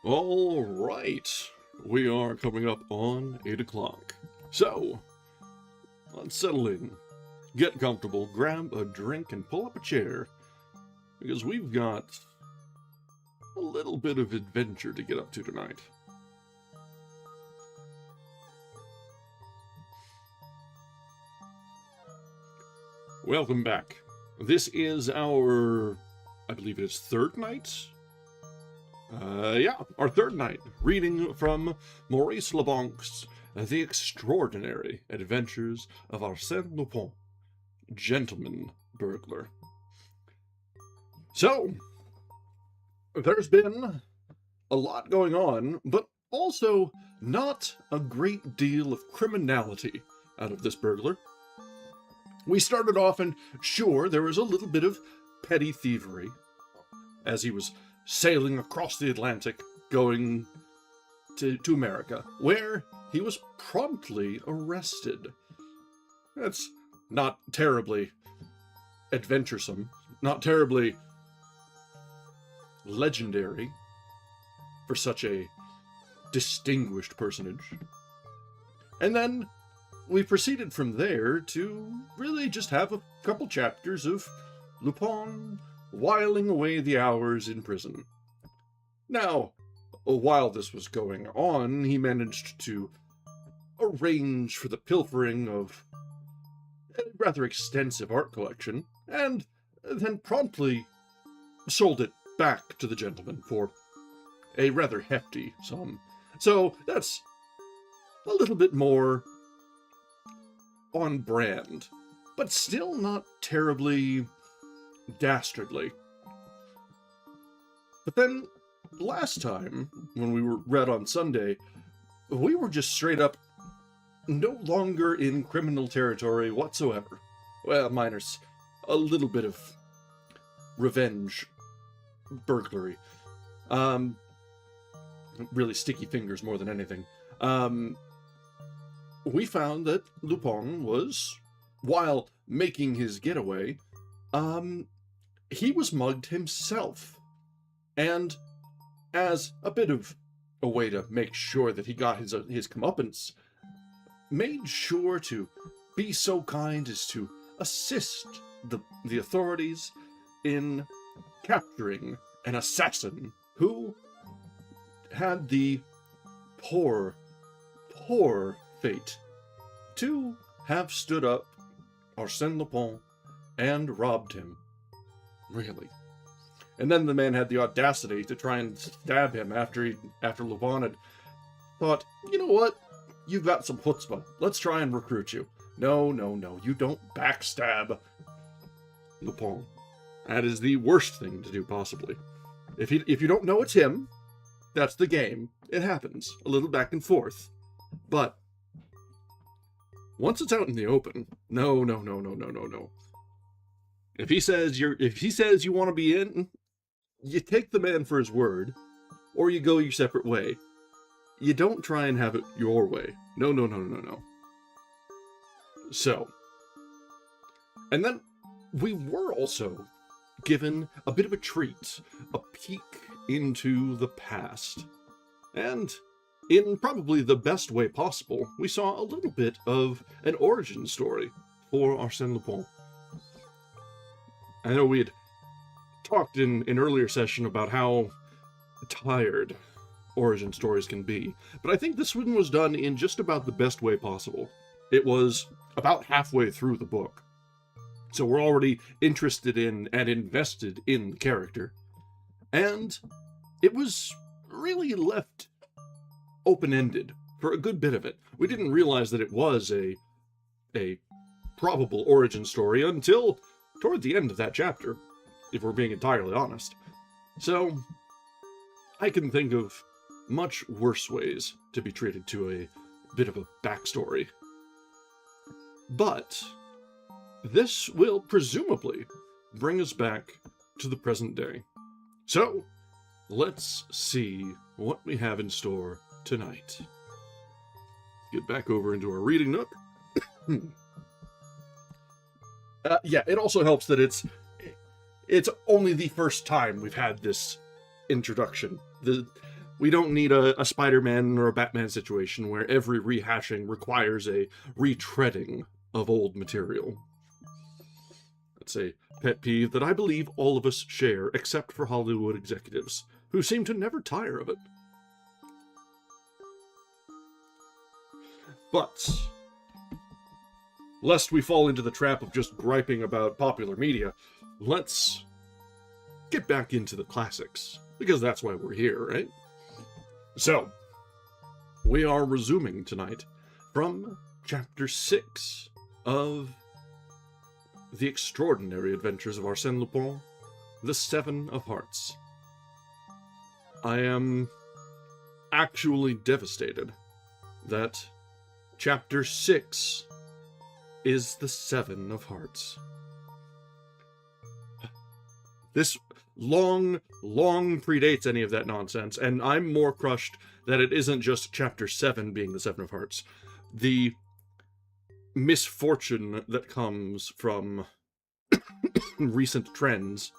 All right, we are coming up on 8 o'clock. So, let's settle in, get comfortable, grab a drink, and pull up a chair, because we've got a little bit of adventure to get up to tonight. Welcome back. This is our, I believe it is third night? Our third night, reading from Maurice Leblanc's The Extraordinary Adventures of Arsène Lupin, Gentleman-Burglar. So, there's been a lot going on, but also not a great deal of criminality out of this burglar. We started off, and sure, there was a little bit of petty thievery as he was sailing across the Atlantic, going to America, where he was promptly arrested. That's not terribly adventuresome, not terribly legendary for such a distinguished personage. And then we proceeded from there to really just have a couple chapters of Lupin whiling away the hours in prison. Now, while this was going on, he managed to arrange for the pilfering of a rather extensive art collection, and then promptly sold it back to the gentleman for a rather hefty sum. So that's a little bit more on brand, but still not terribly dastardly. But then, last time, when we were read on Sunday, we were just straight up no longer in criminal territory whatsoever. Well, minus a little bit of revenge burglary. Really sticky fingers more than anything. We found that Lupin was, while making his getaway, he was mugged himself. And as a bit of a way to make sure that he got his comeuppance, made sure to be so kind as to assist the authorities in capturing an assassin who had the poor fate to have stood up Arsène Lupin and robbed him. Really. And then the man had the audacity to try and stab him after Lupin had thought, you know what? You've got some chutzpah. Let's try and recruit you. No, you don't backstab Lupin. That is the worst thing to do, possibly. If you don't know it's him, that's the game. It happens. A little back and forth. But once it's out in the open, no. If he says you want to be in, you take the man for his word, or you go your separate way. You don't try and have it your way. No. So, and then we were also given a bit of a treat, a peek into the past. And in probably the best way possible, we saw a little bit of an origin story for Arsène Lupin. I know we had talked in an earlier session about how tired origin stories can be, but I think this one was done in just about the best way possible. It was about halfway through the book, so we're already interested in and invested in the character, and it was really left open-ended for a good bit of it. We didn't realize that it was a probable origin story until toward the end of that chapter, if we're being entirely honest. So, I can think of much worse ways to be treated to a bit of a backstory. But this will presumably bring us back to the present day. So, let's see what we have in store tonight. Get back over into our reading nook. It also helps that it's only the first time we've had this introduction. We don't need a Spider-Man or a Batman situation where every rehashing requires a retreading of old material. That's a pet peeve that I believe all of us share, except for Hollywood executives, who seem to never tire of it. But, lest we fall into the trap of just griping about popular media, let's get back into the classics, because that's why we're here, right? So, we are resuming tonight from Chapter 6 of The Extraordinary Adventures of Arsène Lupin, The Seven of Hearts. I am actually devastated that Chapter 6 is The Seven of Hearts. This long predates any of that nonsense, and I'm more crushed that it isn't just Chapter 7 being the Seven of Hearts. The misfortune that comes from recent trends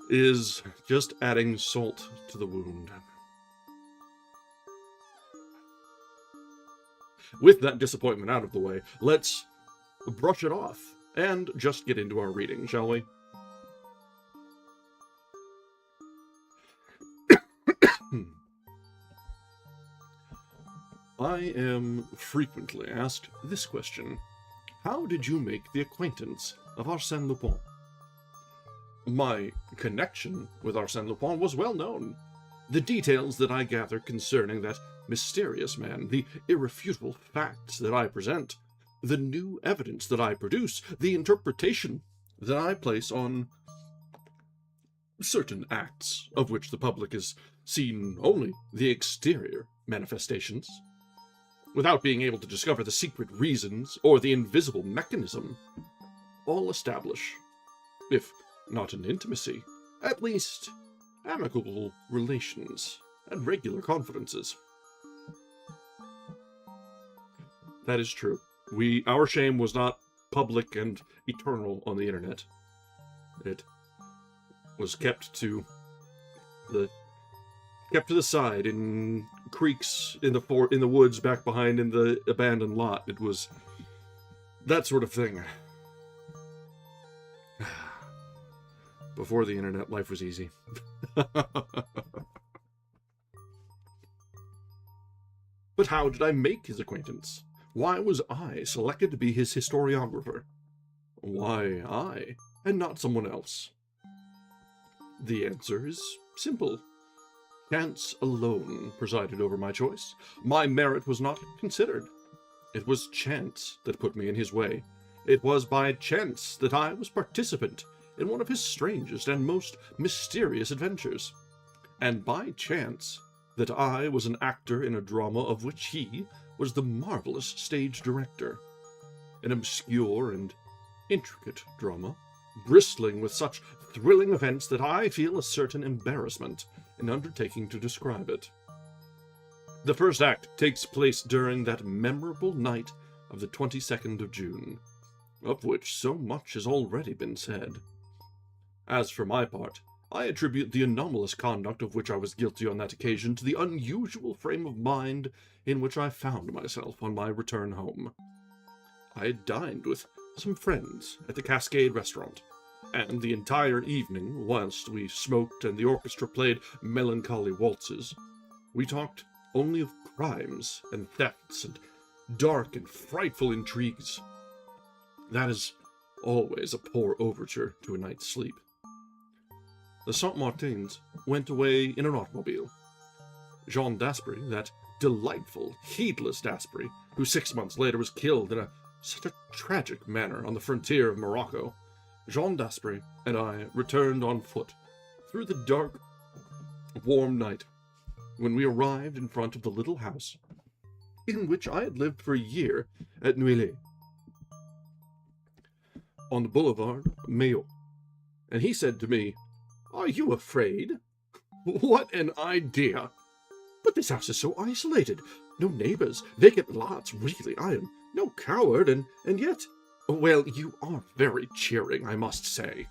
is just adding salt to the wound. With that disappointment out of the way, let's brush it off and just get into our reading, shall we? I am frequently asked this question: how did you make the acquaintance of Arsène Lupin? My connection with Arsène Lupin was well known. The details that I gather concerning that mysterious man, the irrefutable facts that I present, the new evidence that I produce, the interpretation that I place on certain acts of which the public has seen only the exterior manifestations, without being able to discover the secret reasons or the invisible mechanism, all establish, if not an intimacy, at least amicable relations and regular confidences. That is true. Our shame was not public and eternal on the internet. It was kept to the side in creeks in the woods back behind in the abandoned lot. It was that sort of thing. Before the internet, life was easy. But how did I make his acquaintance? Why was I selected to be his historiographer? Why I, and not someone else? The answer is simple. Chance alone presided over my choice. My merit was not considered. It was chance that put me in his way. It was by chance that I was participant in one of his strangest and most mysterious adventures. And by chance that I was an actor in a drama of which he was the marvelous stage director. An obscure and intricate drama, bristling with such thrilling events that I feel a certain embarrassment in undertaking to describe it. The first act takes place during that memorable night of the 22nd of June, of which so much has already been said. As for my part, I attribute the anomalous conduct of which I was guilty on that occasion to the unusual frame of mind in which I found myself on my return home. I had dined with some friends at the Cascade restaurant, and the entire evening, whilst we smoked and the orchestra played melancholy waltzes, we talked only of crimes and thefts and dark and frightful intrigues. That is always a poor overture to a night's sleep. The Saint-Martins went away in an automobile. Jean Daspry, that delightful, heedless Daspry, who 6 months later was killed in such a tragic manner on the frontier of Morocco, Jean Daspry and I returned on foot through the dark, warm night when we arrived in front of the little house in which I had lived for a year at Neuilly, on the boulevard Maillot. And he said to me, "Are you afraid?" What an idea! But this house is so isolated. No neighbors, vacant lots. Really, I am no coward, and yet... Well, you are very cheering, I must say.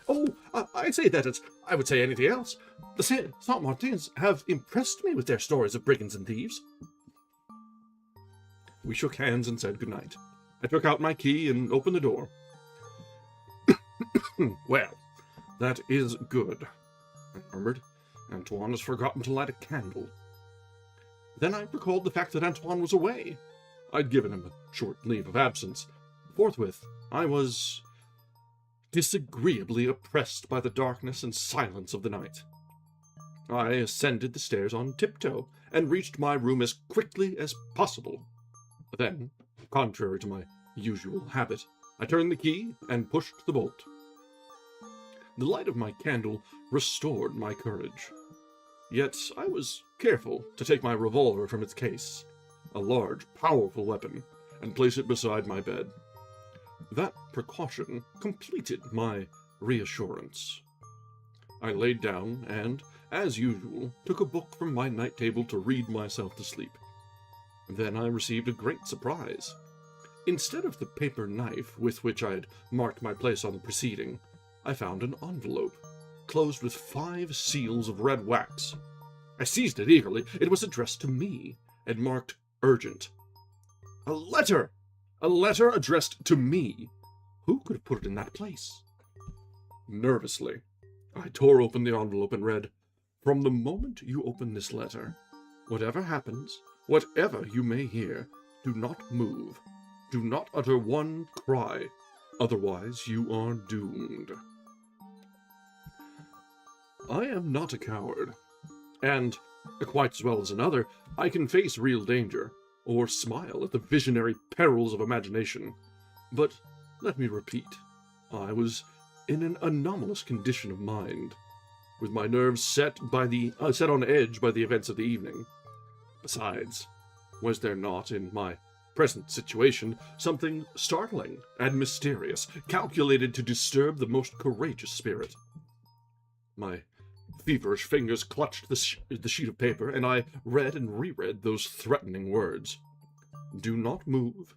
Oh, I say that as I would say anything else. The Saint-Martins have impressed me with their stories of brigands and thieves. We shook hands and said goodnight. I took out my key and opened the door. Well, that is good, I murmured. Antoine has forgotten to light a candle. Then I recalled the fact that Antoine was away. I'd given him a short leave of absence. Forthwith, I was disagreeably oppressed by the darkness and silence of the night. I ascended the stairs on tiptoe and reached my room as quickly as possible. Then, contrary to my usual habit, I turned the key and pushed the bolt. The light of my candle restored my courage. Yet I was careful to take my revolver from its case, a large, powerful weapon, and place it beside my bed. That precaution completed my reassurance. I laid down and, as usual, took a book from my night table to read myself to sleep. Then I received a great surprise. Instead of the paper knife with which I had marked my place on the preceding, I found an envelope, closed with 5 seals of red wax. I seized it eagerly. It was addressed to me, and marked urgent. A letter! A letter addressed to me! Who could have put it in that place? Nervously, I tore open the envelope and read, "From the moment you open this letter, whatever happens, whatever you may hear, do not move. Do not utter one cry, otherwise you are doomed." I am not a coward, and, quite as well as another, I can face real danger, or smile at the visionary perils of imagination. But, let me repeat, I was in an anomalous condition of mind, with my nerves set on edge by the events of the evening. Besides, was there not, in my present situation, something startling and mysterious, calculated to disturb the most courageous spirit? My feverish fingers clutched the sheet of paper, and I read and reread those threatening words. Do not move.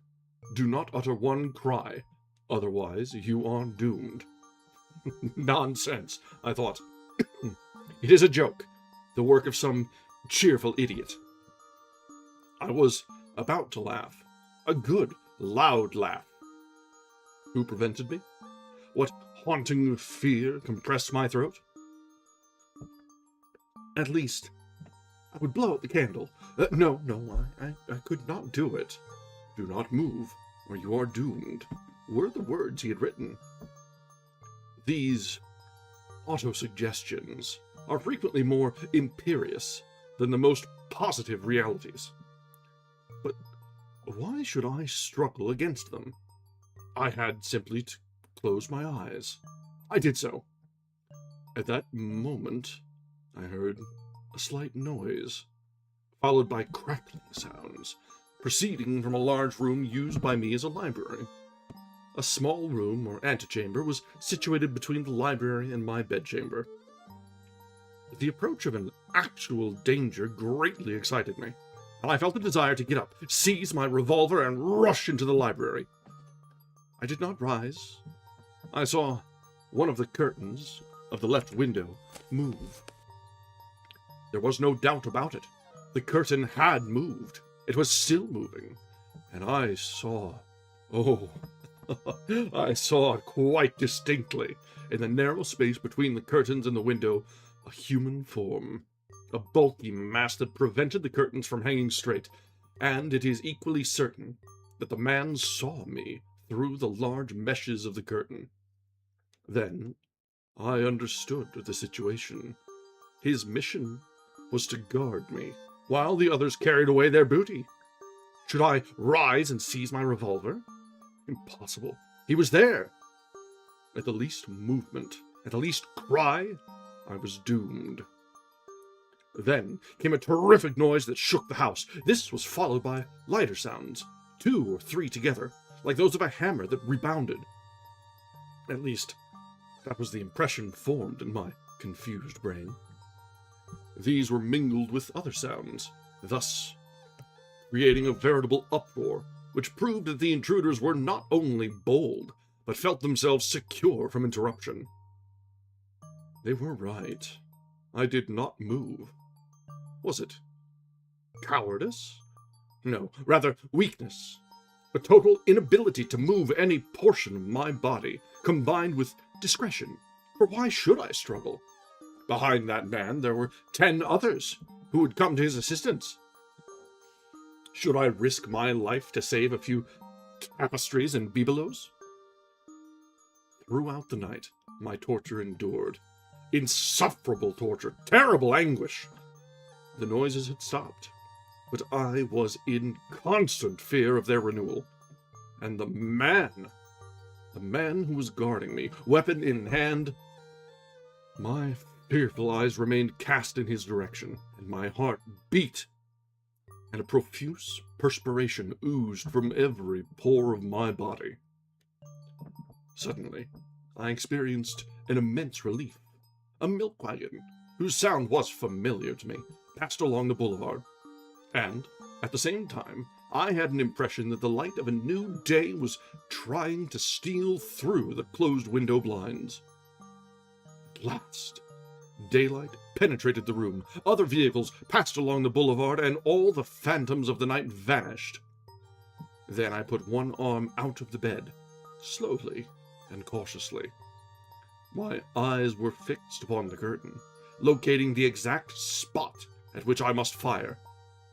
Do not utter one cry. Otherwise, you are doomed. Nonsense, I thought. It is a joke, the work of some cheerful idiot. I was about to laugh. A good, loud laugh. Who prevented me? What haunting fear compressed my throat? At least, I would blow out the candle. No, I could not do it. Do not move, or you are doomed, were the words he had written. These autosuggestions are frequently more imperious than the most positive realities. But why should I struggle against them? I had simply to close my eyes. I did so. At that moment, I heard a slight noise, followed by crackling sounds, proceeding from a large room used by me as a library. A small room, or antechamber, was situated between the library and my bedchamber. The approach of an actual danger greatly excited me, and I felt a desire to get up, seize my revolver, and rush into the library. I did not rise. I saw one of the curtains of the left window move. There was no doubt about it. The curtain had moved. It was still moving. And I saw, I saw quite distinctly, in the narrow space between the curtains and the window, a human form, a bulky mass that prevented the curtains from hanging straight, and it is equally certain that the man saw me through the large meshes of the curtain. Then I understood the situation. His mission was to guard me, while the others carried away their booty. Should I rise and seize my revolver? Impossible. He was there. At the least movement, at the least cry, I was doomed. Then came a terrific noise that shook the house. This was followed by lighter sounds, 2 or 3 together, like those of a hammer that rebounded. At least, that was the impression formed in my confused brain. These were mingled with other sounds, thus creating a veritable uproar, which proved that the intruders were not only bold, but felt themselves secure from interruption. They were right. I did not move. Was it cowardice? No, rather weakness. A total inability to move any portion of my body, combined with discretion. For why should I struggle? Behind that man there were 10 others who would come to his assistance. Should I risk my life to save a few tapestries and bibelots? Throughout the night, my torture endured. Insufferable torture, terrible anguish. The noises had stopped, but I was in constant fear of their renewal. And the man who was guarding me, weapon in hand, my fearful eyes remained cast in his direction, and my heart beat, and a profuse perspiration oozed from every pore of my body. Suddenly, I experienced an immense relief. A milk wagon, whose sound was familiar to me, passed along the boulevard, and, at the same time, I had an impression that the light of a new day was trying to steal through the closed window blinds. At last, daylight penetrated the room, other vehicles passed along the boulevard, and all the phantoms of the night vanished. Then I put one arm out of the bed, slowly and cautiously. My eyes were fixed upon the curtain, locating the exact spot at which I must fire.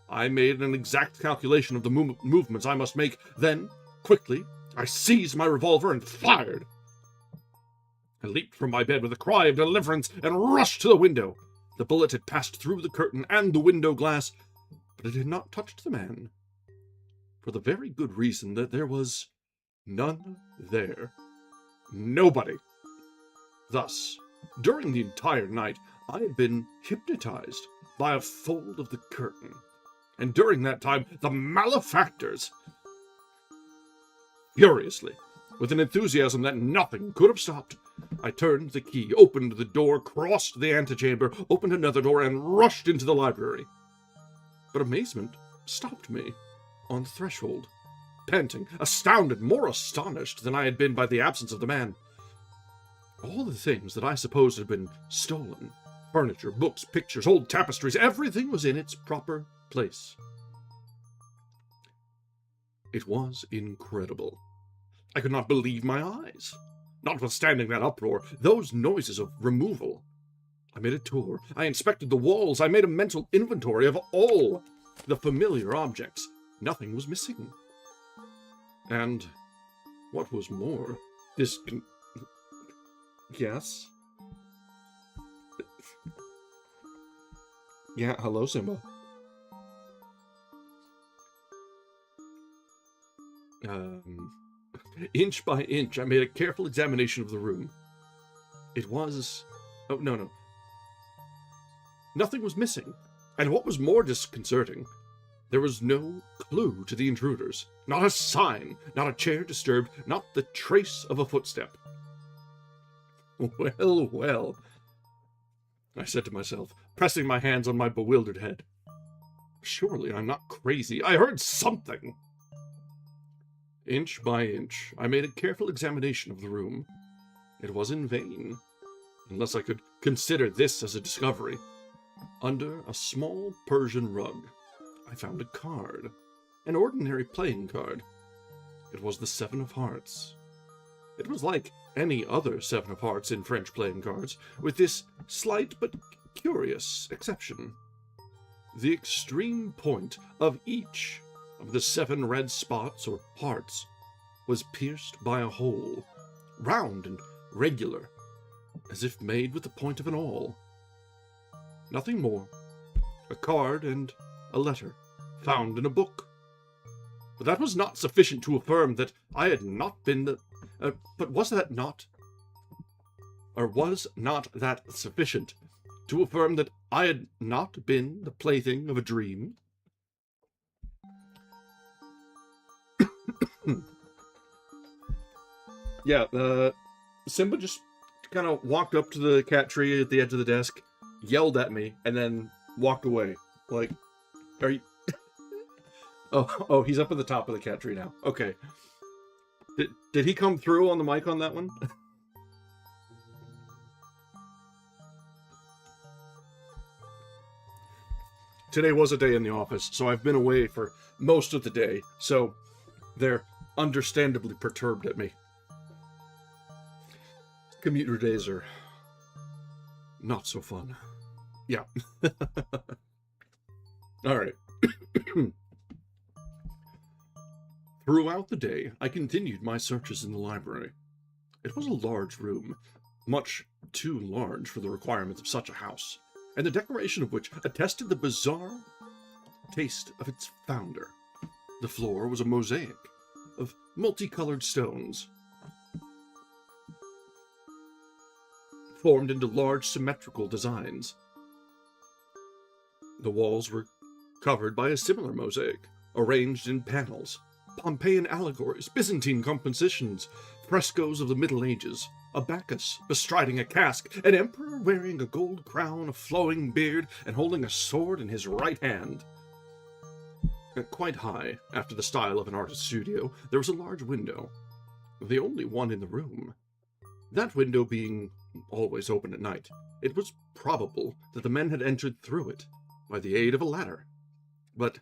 I made an exact calculation of the movements I must make. Then, quickly, I seized my revolver and fired. I leaped from my bed with a cry of deliverance and rushed to the window. The bullet had passed through the curtain and the window glass, but it had not touched the man, for the very good reason that there was none there. Nobody. Thus, during the entire night, I had been hypnotized by a fold of the curtain, and during that time, the malefactors, furiously, with an enthusiasm that nothing could have stopped, I turned the key, opened the door, crossed the antechamber, opened another door, and rushed into the library. But amazement stopped me on the threshold, panting, astounded, more astonished than I had been by the absence of the man. All the things that I supposed had been stolen, furniture, books, pictures, old tapestries, everything was in its proper place. It was incredible. I could not believe my eyes. Notwithstanding that uproar, those noises of removal. I made a tour. I inspected the walls. I made a mental inventory of all the familiar objects. Nothing was missing. And what was more, this... Yes? Yeah, hello, Simba. Inch by inch, I made a careful examination of the room. It was... Oh, no. Nothing was missing. And what was more disconcerting, there was no clue to the intruders. Not a sign, not a chair disturbed, not the trace of a footstep. Well, I said to myself, pressing my hands on my bewildered head. Surely I'm not crazy. I heard something. Inch by inch, I made a careful examination of the room. It was in vain, unless I could consider this as a discovery. Under a small Persian rug, I found a card, an ordinary playing card. It was the 7 of Hearts. It was like any other 7 of Hearts in French playing cards, with this slight but curious exception. The extreme point of each of the 7 red spots or hearts was pierced by a hole, round and regular, as if made with the point of an awl. Nothing more. A card and a letter, found in a book. But that was not sufficient to affirm that I had not been the... but was that not... Or was not that sufficient to affirm that I had not been the plaything of a dream? Yeah, Simba just kind of walked up to the cat tree at the edge of the desk, yelled at me, and then walked away. Like, are you... Oh, he's up at the top of the cat tree now. Okay. Did he come through on the mic on that one? today was a day in the office, so I've been away for most of the day, so they're understandably perturbed at me. Commuter days are not so fun. Yeah. All right. Throughout the day, I continued my searches in the library. It was a large room, much too large for the requirements of such a house, and the decoration of which attested the bizarre taste of its founder. The floor was a mosaic of multicolored stones, formed into large symmetrical designs. The walls were covered by a similar mosaic, arranged in panels, Pompeian allegories, Byzantine compositions, frescoes of the Middle Ages, a Bacchus bestriding a cask, an emperor wearing a gold crown, a flowing beard, and holding a sword in his right hand. Quite high, after the style of an artist's studio, there was a large window, the only one in the room. That window being always open at night, it was probable that the men had entered through it by the aid of a ladder. But,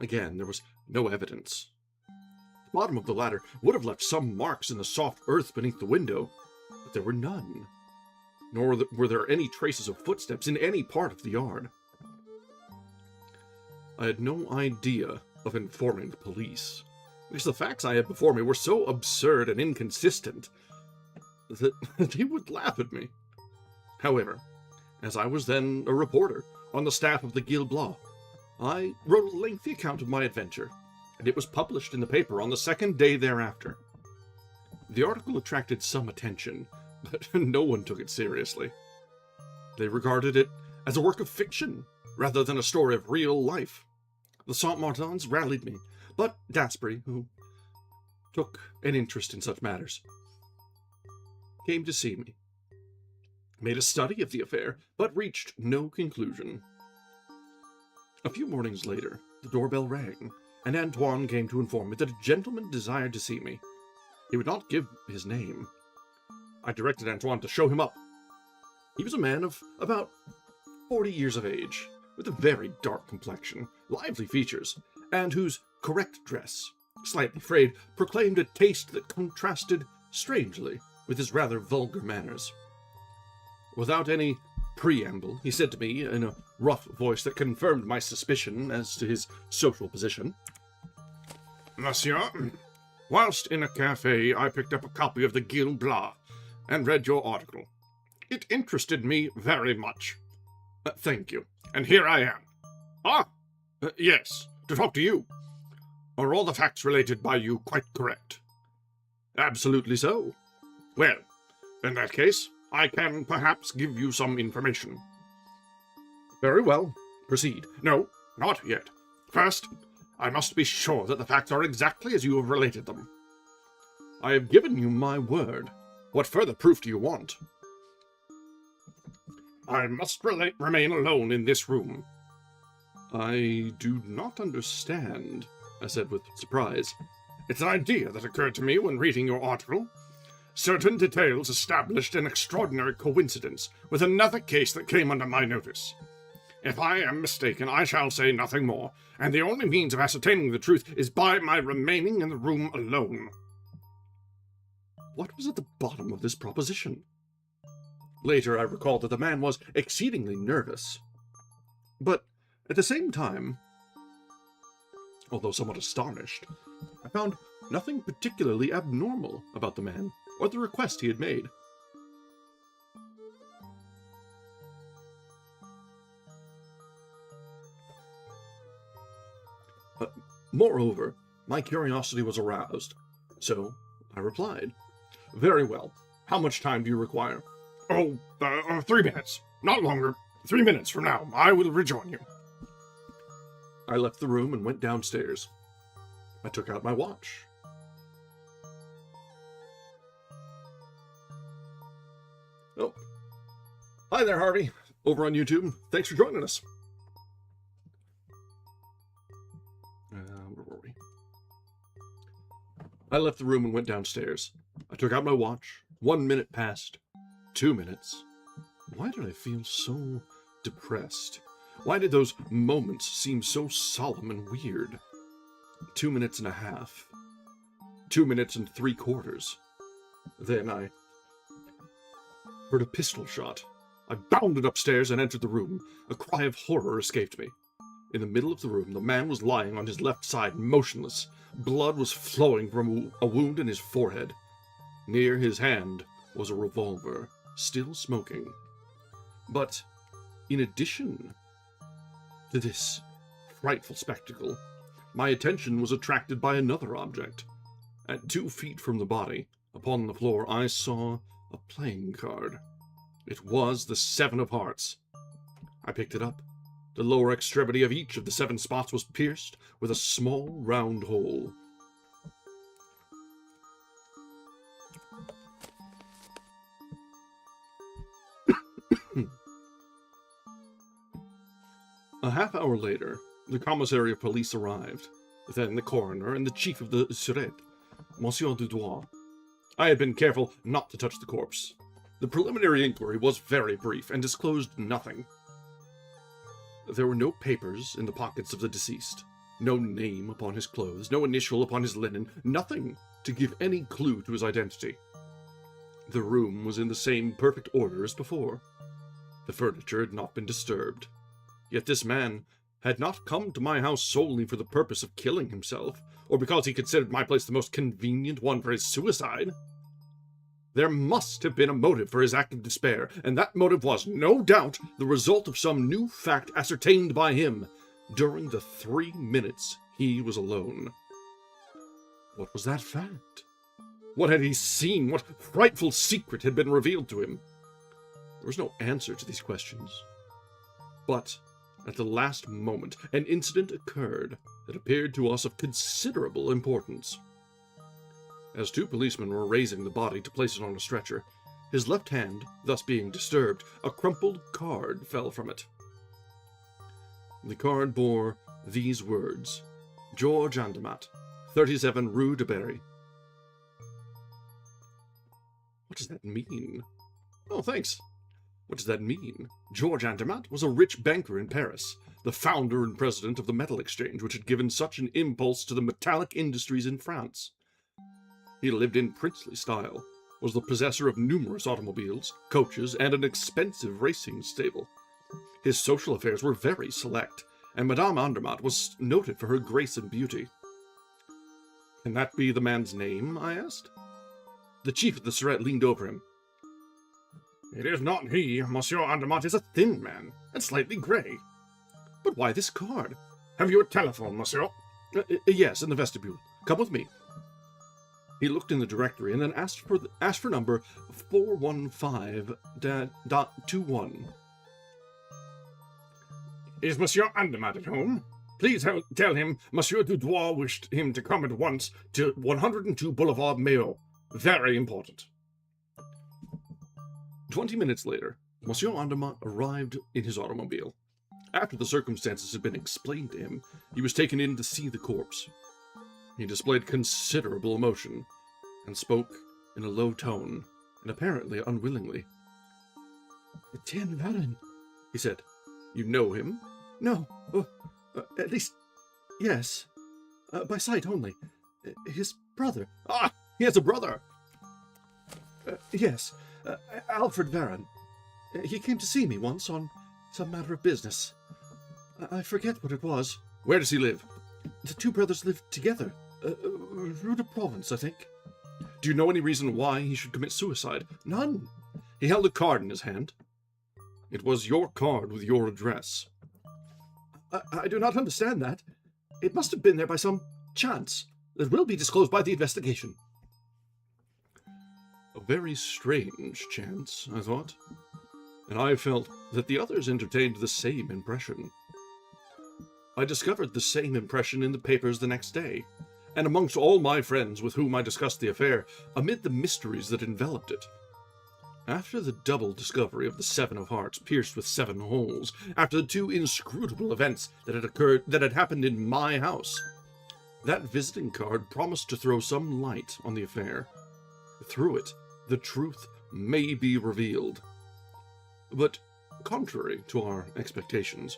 again, there was no evidence. The bottom of the ladder would have left some marks in the soft earth beneath the window, but there were none, nor were there any traces of footsteps in any part of the yard. I had no idea of informing the police, because the facts I had before me were so absurd and inconsistent that they would laugh at me. However, as I was then a reporter on the staff of the Leblanc, I wrote a lengthy account of my adventure, and it was published in the paper on the second day thereafter. The article attracted some attention, but no one took it seriously. They regarded it as a work of fiction, rather than a story of real life. The Saint-Martins rallied me, but Dasbury, who took an interest in such matters, came to see me, made a study of the affair, but reached no conclusion. A few mornings later, the doorbell rang, and Antoine came to inform me that a gentleman desired to see me. He would not give his name. I directed Antoine to show him up. He was a man of about 40 years of age, with a very dark complexion, lively features, and whose correct dress, slightly frayed, proclaimed a taste that contrasted strangely with his rather vulgar manners. Without any preamble, he said to me, in a rough voice that confirmed my suspicion as to his social position, "Monsieur, whilst in a cafe, I picked up a copy of the Gil-Blas and read your article. It interested me very much. Thank you. And here I am. Yes, to talk to you. Are all the facts related by you quite correct?" "Absolutely so." "Well, in that case, I can perhaps give you some information." "Very well. Proceed." "No, not yet. First, I must be sure that the facts are exactly as you have related them." "I have given you my word. What further proof do you want?" "I must remain alone in this room." "I do not understand," I said with surprise. "It's an idea that occurred to me when reading your article. Certain details established an extraordinary coincidence with another case that came under my notice. If I am mistaken, I shall say nothing more, and the only means of ascertaining the truth is by my remaining in the room alone." What was at the bottom of this proposition? Later, I recalled that the man was exceedingly nervous. But, at the same time, although somewhat astonished, I found nothing particularly abnormal about the man, or the request he had made. Moreover, my curiosity was aroused, so I replied, "Very well. How much time do you require?" 3 minutes. Not longer. 3 minutes from now, I will rejoin you." I left the room and went downstairs. I took out my watch. Oh. Hi there, Harvey. Over on YouTube. Thanks for joining us. Where were we? I left the room and went downstairs. I took out my watch. 1 minute passed. 2 minutes. Why did I feel so depressed? Why did those moments seem so solemn and weird? 2 minutes and a half. 2 minutes and 3/4. Then I heard a pistol shot. I bounded upstairs and entered the room. A cry of horror escaped me. In the middle of the room, the man was lying on his left side, motionless. Blood was flowing from a wound in his forehead. Near his hand was a revolver, still smoking. But, in addition to this frightful spectacle, my attention was attracted by another object. At 2 feet from the body, upon the floor, I saw a playing card. It was the 7 of hearts. I picked it up. The lower extremity of each of the 7 spots was pierced with a small round hole. A half hour later, the commissary of police arrived. Then the coroner and the chief of the Surete, Monsieur Dudois. I had been careful not to touch the corpse. The preliminary inquiry was very brief and disclosed nothing. There were no papers in the pockets of the deceased, no name upon his clothes, no initial upon his linen, nothing to give any clue to his identity. The room was in the same perfect order as before. The furniture had not been disturbed. Yet this man had not come to my house solely for the purpose of killing himself, or because he considered my place the most convenient one for his suicide. There must have been a motive for his act of despair, and that motive was, no doubt, the result of some new fact ascertained by him during the 3 minutes he was alone. What was that fact? What had he seen? What frightful secret had been revealed to him? There was no answer to these questions. But at the last moment, an incident occurred that appeared to us of considerable importance. As 2 policemen were raising the body to place it on a stretcher, his left hand thus being disturbed, a crumpled card fell from it. The card bore these words: George Andermatt, 37 Rue de Berry. What does that mean? Oh, thanks. What does that mean? George Andermatt was a rich banker in Paris, the founder and president of the metal exchange which had given such an impulse to the metallic industries in France. He lived in princely style, was the possessor of numerous automobiles, coaches, and an expensive racing stable. His social affairs were very select, and Madame Andermatt was noted for her grace and beauty. Can that be the man's name? I asked. The chief of the Surete leaned over him. It is not he. Monsieur Andermatt is a thin man, and slightly grey. But why this card? Have you a telephone, monsieur? Yes, in the vestibule. Come with me. He looked in the directory and then asked for number 415.21. Is Monsieur Andermatt at home? Please tell him Monsieur Dudois wished him to come at once to 102 Boulevard Maillot. Very important. 20 minutes later, Monsieur Andermatt arrived in his automobile. After the circumstances had been explained to him, he was taken in to see the corpse. He displayed considerable emotion, and spoke in a low tone, and apparently unwillingly. "Etienne Varin," he said. "You know him?" "No. At least, yes. By sight only. His brother." "Ah! He has a brother!" "Yes. Alfred Varin. He came to see me once on some matter of business. I forget what it was." "Where does he live?" "The 2 brothers live together. Rue de Provence, I think." "Do you know any reason why he should commit suicide?" "None." He held a card in his hand. "It was your card with your address." I do not understand that. It must have been there by some chance that will be disclosed by the investigation." A very strange chance, I thought, and I felt that the others entertained the same impression. I discovered the same impression in the papers the next day, and amongst all my friends with whom I discussed the affair, amid the mysteries that enveloped it. After the double discovery of the 7 of hearts pierced with 7 holes, after the 2 inscrutable events that had happened in my house, that visiting card promised to throw some light on the affair. Through it, the truth may be revealed. But, contrary to our expectations,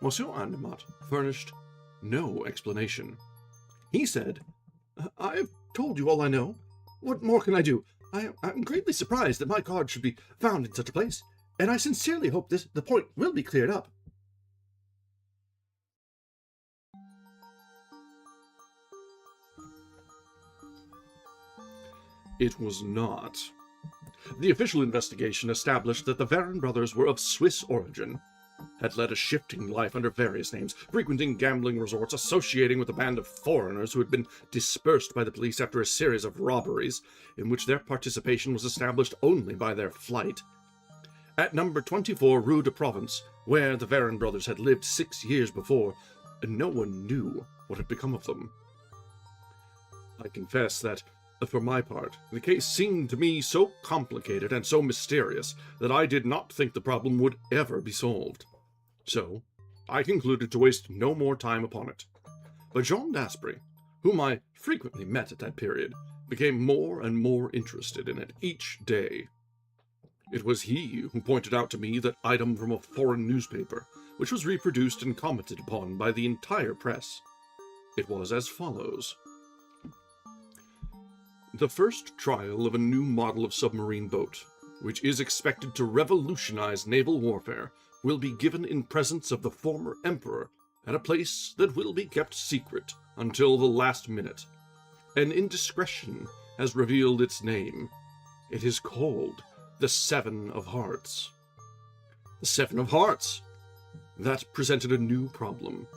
Monsieur Andermatt furnished no explanation. He said, "I've told you all I know. What more can I do? I'm greatly surprised that my card should be found in such a place, and I sincerely hope the point will be cleared up." It was not. The official investigation established that the Varron brothers were of Swiss origin, had led a shifting life under various names, frequenting gambling resorts, associating with a band of foreigners who had been dispersed by the police after a series of robberies, in which their participation was established only by their flight. At number 24 Rue de Provence, where the Varron brothers had lived 6 years before, no one knew what had become of them. I confess that, for my part, the case seemed to me so complicated and so mysterious that I did not think the problem would ever be solved. So, I concluded to waste no more time upon it. But Jean d'Aspry, whom I frequently met at that period, became more and more interested in it each day. It was he who pointed out to me that item from a foreign newspaper, which was reproduced and commented upon by the entire press. It was as follows. The first trial of a new model of submarine boat, which is expected to revolutionize naval warfare, will be given in presence of the former emperor at a place that will be kept secret until the last minute. An indiscretion has revealed its name. It is called the Seven of Hearts. The Seven of Hearts! That presented a new problem.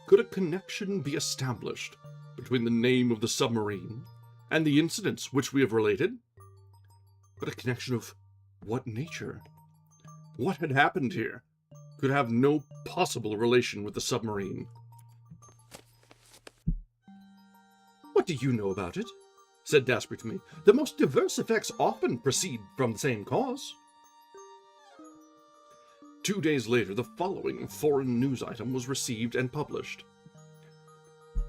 Could a connection be established between the name of the submarine and the incidents which we have related? But a connection of what nature? What had happened here could have no possible relation with the submarine. "What do you know about it?" said d'Aspry to me. "The most diverse effects often proceed from the same cause." 2 days later, the following foreign news item was received and published.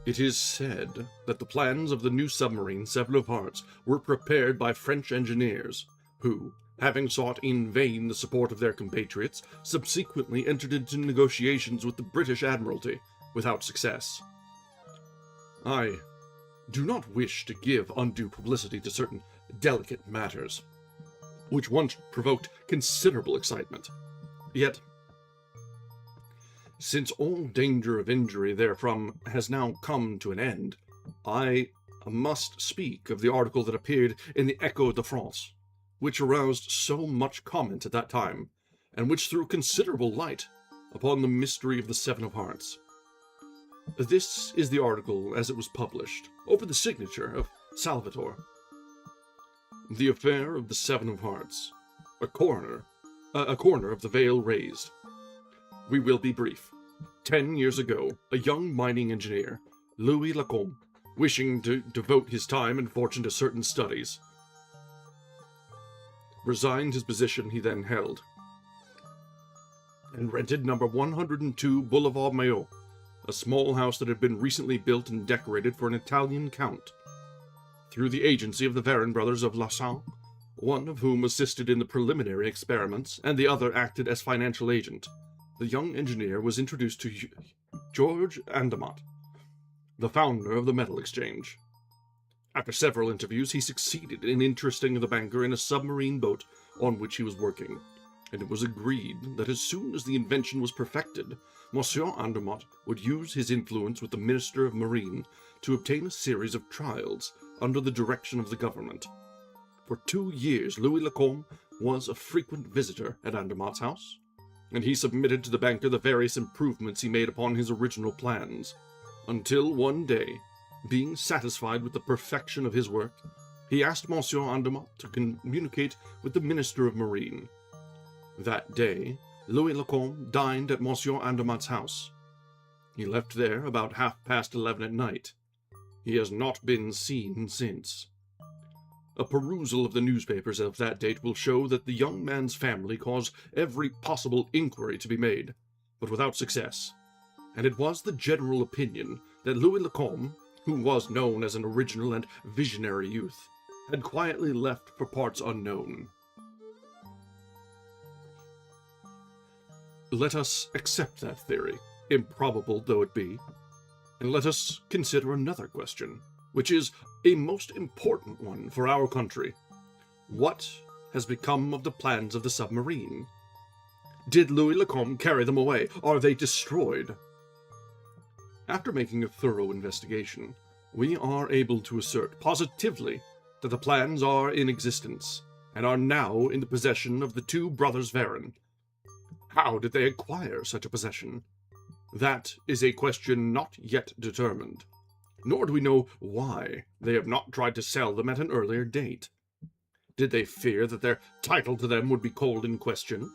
It is said that the plans of the new submarine Seven of Hearts were prepared by French engineers, who, having sought in vain the support of their compatriots, subsequently entered into negotiations with the British Admiralty, without success. I do not wish to give undue publicity to certain delicate matters, which once provoked considerable excitement. Yet, since all danger of injury therefrom has now come to an end, I must speak of the article that appeared in the Echo de France, which aroused so much comment at that time, and which threw considerable light upon the mystery of the Seven of Hearts. This is the article as it was published, over the signature of Salvator. The affair of the Seven of Hearts. A corner of the veil raised. We will be brief. 10 years ago, a young mining engineer, Louis Lacombe, wishing to devote his time and fortune to certain studies, resigned his position he then held, and rented number 102 Boulevard Maillot, a small house that had been recently built and decorated for an Italian count, through the agency of the Varron brothers of Lassalle, one of whom assisted in the preliminary experiments, and the other acted as financial agent. The young engineer was introduced to George Andermatt, the founder of the metal exchange. After several interviews, he succeeded in interesting the banker in a submarine boat on which he was working, and it was agreed that as soon as the invention was perfected, Monsieur Andermatt would use his influence with the Minister of Marine to obtain a series of trials under the direction of the government. For 2 years, Louis Lacombe was a frequent visitor at Andermatt's house, and he submitted to the banker the various improvements he made upon his original plans, until one day, being satisfied with the perfection of his work, he asked Monsieur Andermatt to communicate with the Minister of Marine. That day, Louis Lacombe dined at Monsieur Andermatt's house. He left there about 11:30 at night. He has not been seen since. A perusal of the newspapers of that date will show that the young man's family caused every possible inquiry to be made, but without success, and it was the general opinion that Louis Lacombe, who was known as an original and visionary youth, had quietly left for parts unknown. Let us accept that theory, improbable though it be, and let us consider another question, which is a most important one for our country. What has become of the plans of the submarine? Did Louis Lacombe carry them away? Are they destroyed? After making a thorough investigation, we are able to assert positively that the plans are in existence, and are now in the possession of the two brothers Varon. How did they acquire such a possession? That is a question not yet determined, nor do we know why they have not tried to sell them at an earlier date. Did they fear that their title to them would be called in question?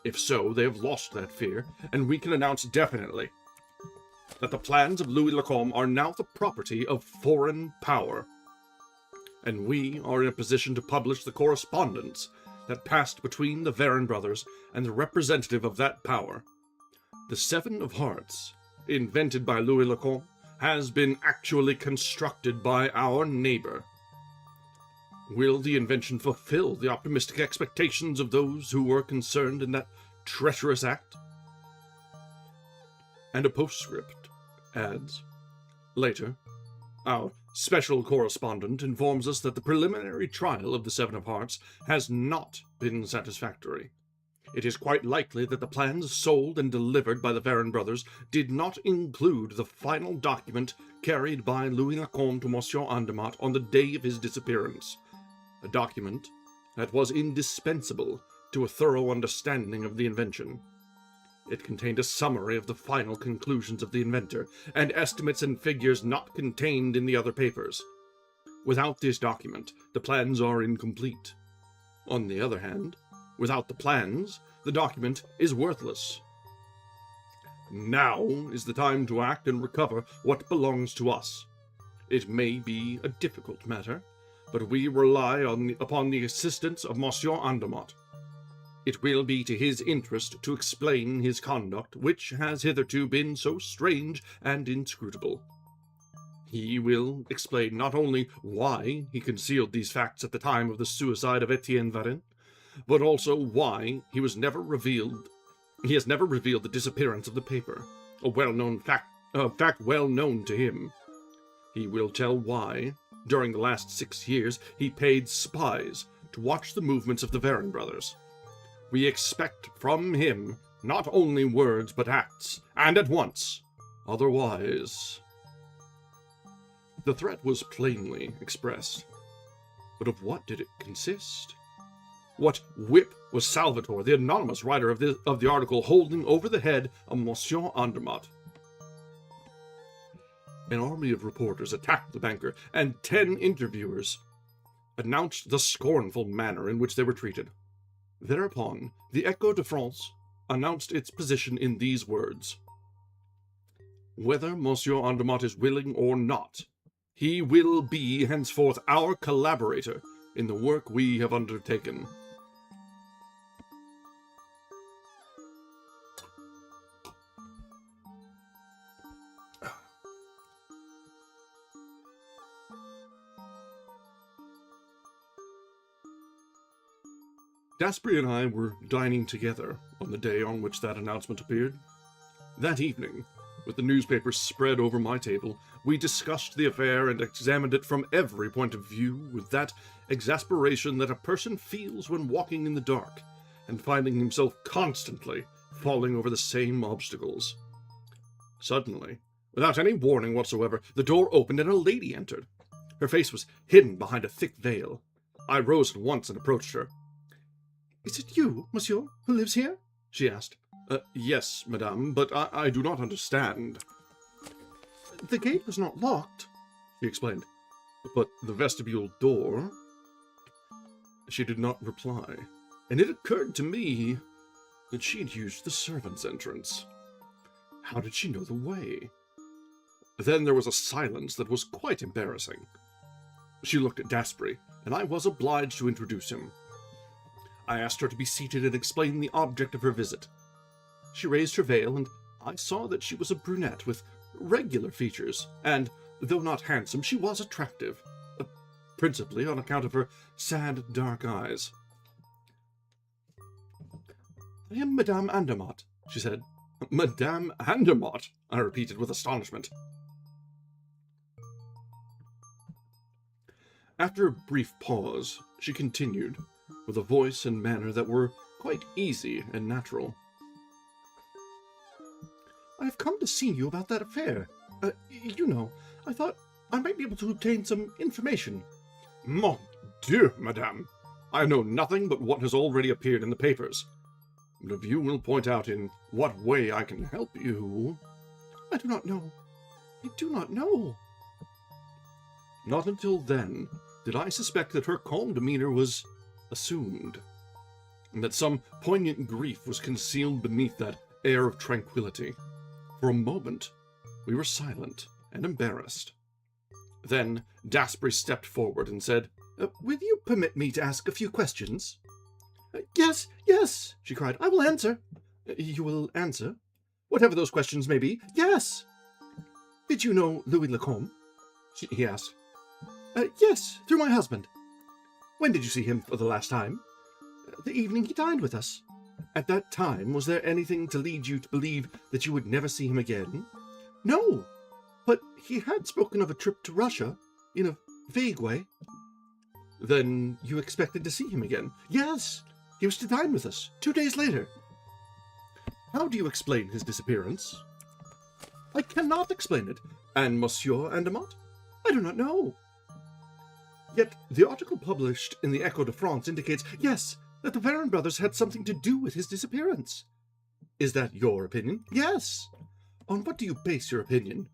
If so, they have lost that fear, and we can announce definitely that the plans of Louis Lacombe are now the property of foreign power, and we are in a position to publish the correspondence that passed between the Varon brothers and the representative of that power. The Seven of Hearts, invented by Louis Lacombe, has been actually constructed by our neighbor. Will the invention fulfill the optimistic expectations of those who were concerned in that treacherous act? And a postscript adds, later, our special correspondent informs us that the preliminary trial of the Seven of Hearts has not been satisfactory. It is quite likely that the plans sold and delivered by the Varon brothers did not include the final document carried by Louis Lacombe to Monsieur Andermatt on the day of his disappearance, a document that was indispensable to a thorough understanding of the invention. It contained a summary of the final conclusions of the inventor, and estimates and figures not contained in the other papers. Without this document, the plans are incomplete. On the other hand, without the plans, the document is worthless. Now is the time to act and recover what belongs to us. It may be a difficult matter, but we rely upon the assistance of Monsieur Andermatt. It will be to his interest to explain his conduct, which has hitherto been so strange and inscrutable. He will explain not only why he concealed these facts at the time of the suicide of Etienne Varon, but also why he has never revealed the disappearance of the paper, a fact well known to him. He will tell why, during the last 6 years, he paid spies to watch the movements of the Varon brothers. We expect from him not only words but acts, and at once. Otherwise... The threat was plainly expressed. But of what did it consist? What whip was Salvatore, the anonymous writer of the article, holding over the head of Monsieur Andermatt? An army of reporters attacked the banker, and 10 interviewers announced the scornful manner in which they were treated. Thereupon, the Echo de France announced its position in these words: "Whether Monsieur Andermatt is willing or not, he will be henceforth our collaborator in the work we have undertaken." Daspry and I were dining together on the day on which that announcement appeared. That evening, with the newspapers spread over my table, we discussed the affair and examined it from every point of view with that exasperation that a person feels when walking in the dark and finding himself constantly falling over the same obstacles. Suddenly, without any warning whatsoever, the door opened and a lady entered. Her face was hidden behind a thick veil. I rose at once and approached her. "Is it you, monsieur, who lives here?" she asked. Yes, madame, but I do not understand." "The gate was not locked," she explained. "But the vestibule door—" She did not reply, and it occurred to me that she had used the servants' entrance. How did she know the way? Then there was a silence that was quite embarrassing. She looked at Daspry, and I was obliged to introduce him. I asked her to be seated and explain the object of her visit. She raised her veil, and I saw that she was a brunette with regular features, and, though not handsome, she was attractive, principally on account of her sad, dark eyes. "I am Madame Andermatt," she said. Madame Andermatt, I repeated with astonishment. After a brief pause, she continued, with a voice and manner that were quite easy and natural. I have come to see you about that affair. I thought I might be able to obtain some information. Mon Dieu, madame, I know nothing but what has already appeared in the papers. But if you will point out in what way I can help you... I do not know. I do not know. Not until then did I suspect that her calm demeanor was assumed, and that some poignant grief was concealed beneath that air of tranquility. For a moment, we were silent and embarrassed. Then Daspry stepped forward and said, Will you permit me to ask a few questions? Yes, she cried. I will answer. You will answer? Whatever those questions may be. Yes. Did you know Louis Lacombe? He asked. Yes, through my husband. When did you see him for the last time? The evening he dined with us. At that time, was there anything to lead you to believe that you would never see him again? No, but he had spoken of a trip to Russia, in a vague way. Then you expected to see him again? Yes, he was to dine with us 2 days later. How do you explain his disappearance? I cannot explain it. And Monsieur Andermatt? I do not know. Yet the article published in the Echo de France indicates, yes, that the Varin brothers had something to do with his disappearance. Is that your opinion? Yes. On what do you base your opinion?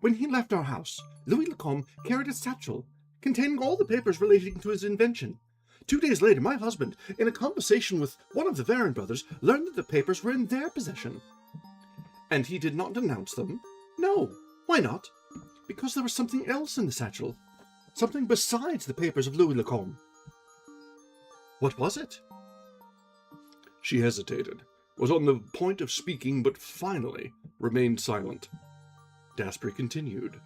When he left our house, Louis Lacombe carried a satchel containing all the papers relating to his invention. 2 days later, my husband, in a conversation with one of the Varin brothers, learned that the papers were in their possession. And he did not denounce them? No. Why not? Because there was something else in the satchel. Something besides the papers of Louis Lacombe. What was it? She hesitated, was on the point of speaking, but finally remained silent. Daspry continued.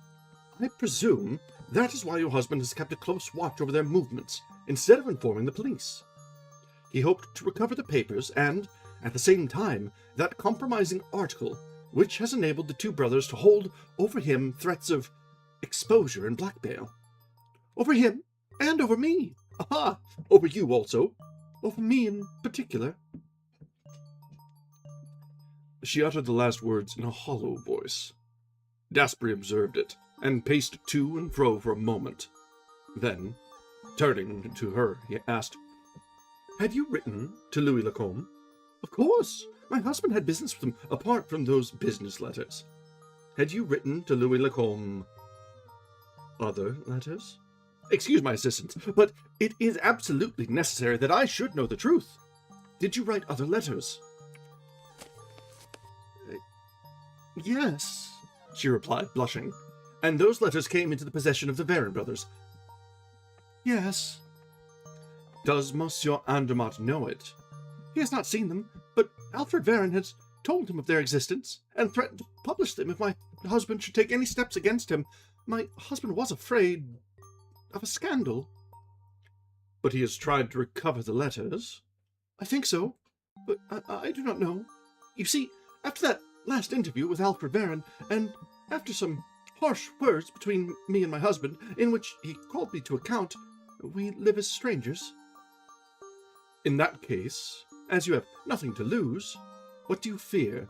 I presume that is why your husband has kept a close watch over their movements, instead of informing the police. He hoped to recover the papers and, at the same time, that compromising article, which has enabled the two brothers to hold over him threats of exposure and blackmail. Over him and over me. Aha! Over you also. Over me in particular. She uttered the last words in a hollow voice. Daspry observed it, and paced to and fro for a moment. Then, turning to her, he asked, Had you written to Louis Lacombe? Of course. My husband had business with him, apart from those business letters. Had you written to Louis Lacombe other letters? Excuse my insistence, but it is absolutely necessary that I should know the truth. Did you write other letters? Yes, she replied, blushing, and those letters came into the possession of the Varin brothers. Yes. Does Monsieur Andermatt know it? He has not seen them, but Alfred Varin has told him of their existence, and threatened to publish them if my husband should take any steps against him. My husband was afraid of a scandal. But he has tried to recover the letters? I think so, but I do not know. You see, after that last interview with Alfred Varin, and after some harsh words between me and my husband, in which he called me to account, we live as strangers. In that case, as you have nothing to lose, what do you fear?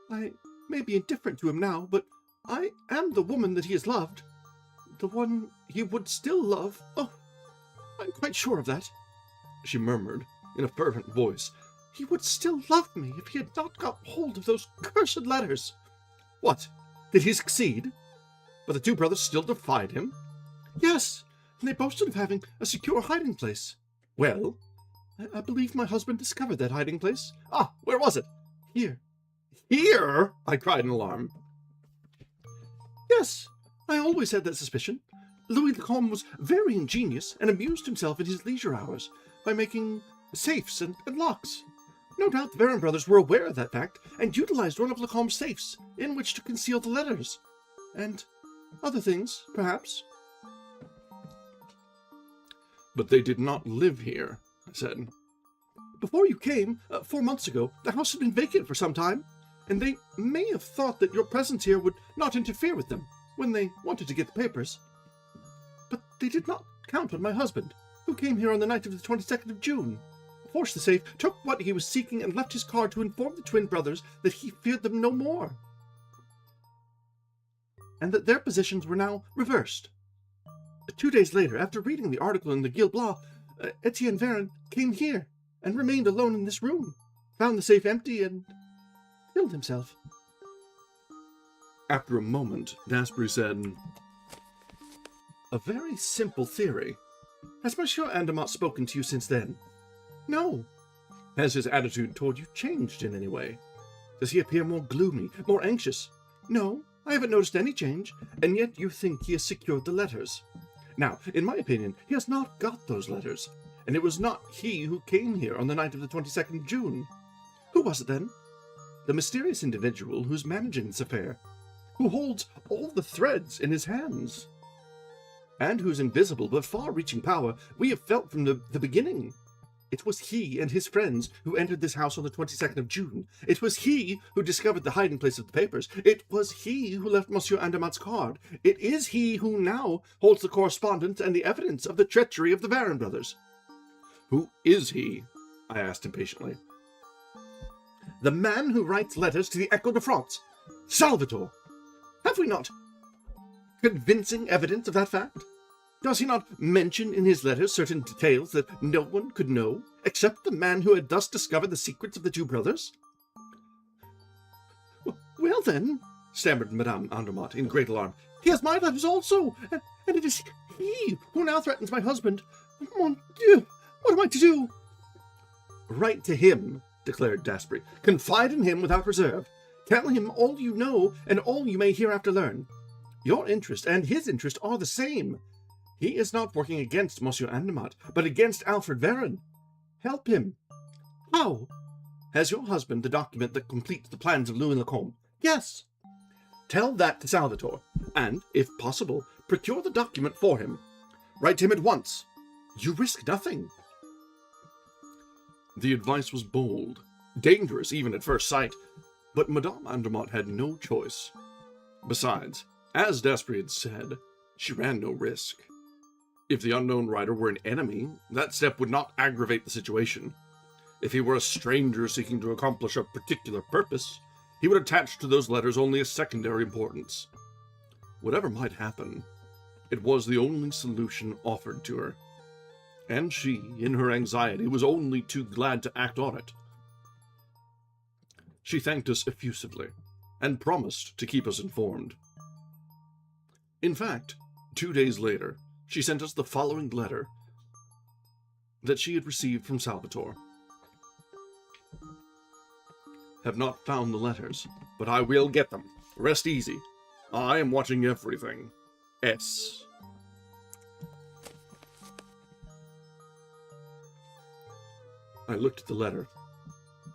I may be indifferent to him now, but I am the woman that he has loved. The one he would still love. Oh, I'm quite sure of that, she murmured in a fervent voice. He would still love me if he had not got hold of those cursed letters. What? Did he succeed? But the two brothers still defied him? Yes, and they boasted of having a secure hiding place. Well, I believe my husband discovered that hiding place. Ah, where was it? Here. Here? I cried in alarm. Yes, I always had that suspicion. Louis Lacombe was very ingenious and amused himself in his leisure hours by making safes and locks. No doubt the Varin brothers were aware of that fact and utilized one of Lacombe's safes in which to conceal the letters. And other things, perhaps. But they did not live here, I said. Before you came, 4 months ago, the house had been vacant for some time, and they may have thought that your presence here would not interfere with them when they wanted to get the papers. But they did not count on my husband, who came here on the night of the 22nd of June, forced the safe, took what he was seeking, and left his card to inform the twin brothers that he feared them no more, and that their positions were now reversed. 2 days later, after reading the article in the Gil-Blas, Etienne Varin came here and remained alone in this room, found the safe empty, and killed himself. After a moment, Dasbury said, "A very simple theory. Has Monsieur Andermatt spoken to you since then?" "No." "Has his attitude toward you changed in any way? Does he appear more gloomy, more anxious?" "No, I haven't noticed any change, and yet you think he has secured the letters. Now, in my opinion, he has not got those letters, and it was not he who came here on the night of the 22nd of June. Who was it then? The mysterious individual who's managing this affair, who holds all the threads in his hands, and whose invisible but far-reaching power we have felt from the beginning. It was he and his friends who entered this house on the 22nd of June. It was he who discovered the hiding place of the papers. It was he who left Monsieur Andermatt's card. It is he who now holds the correspondence and the evidence of the treachery of the Varin brothers." "Who is he?" I asked impatiently. "The man who writes letters to the Echo de France, Salvatore. Have we not convincing evidence of that fact? Does he not mention in his letters certain details that no one could know, except the man who had thus discovered the secrets of the two brothers?" "Well, then," stammered Madame Andermatt in great alarm, "he has my letters also, and it is he who now threatens my husband. Mon Dieu, what am I to do?" "Write to him," declared Dasbury. "Confide in him without reserve. Tell him all you know and all you may hereafter learn. Your interest and his interest are the same. He is not working against Monsieur Andermatt, but against Alfred Varin. Help him." "How?" "Has your husband the document that completes the plans of Louis Lacombe?" "Yes." "Tell that to Salvatore, and, if possible, procure the document for him. Write to him at once. You risk nothing." The advice was bold, dangerous even at first sight, but Madame Andermatt had no choice. Besides, as Dasbury had said, she ran no risk. If the unknown writer were an enemy, that step would not aggravate the situation. If he were a stranger seeking to accomplish a particular purpose, he would attach to those letters only a secondary importance. Whatever might happen, it was the only solution offered to her, and she, in her anxiety, was only too glad to act on it. She thanked us effusively, and promised to keep us informed. In fact, 2 days later, she sent us the following letter that she had received from Salvatore. "Have not found the letters, but I will get them. Rest easy. I am watching everything. S." I looked at the letter.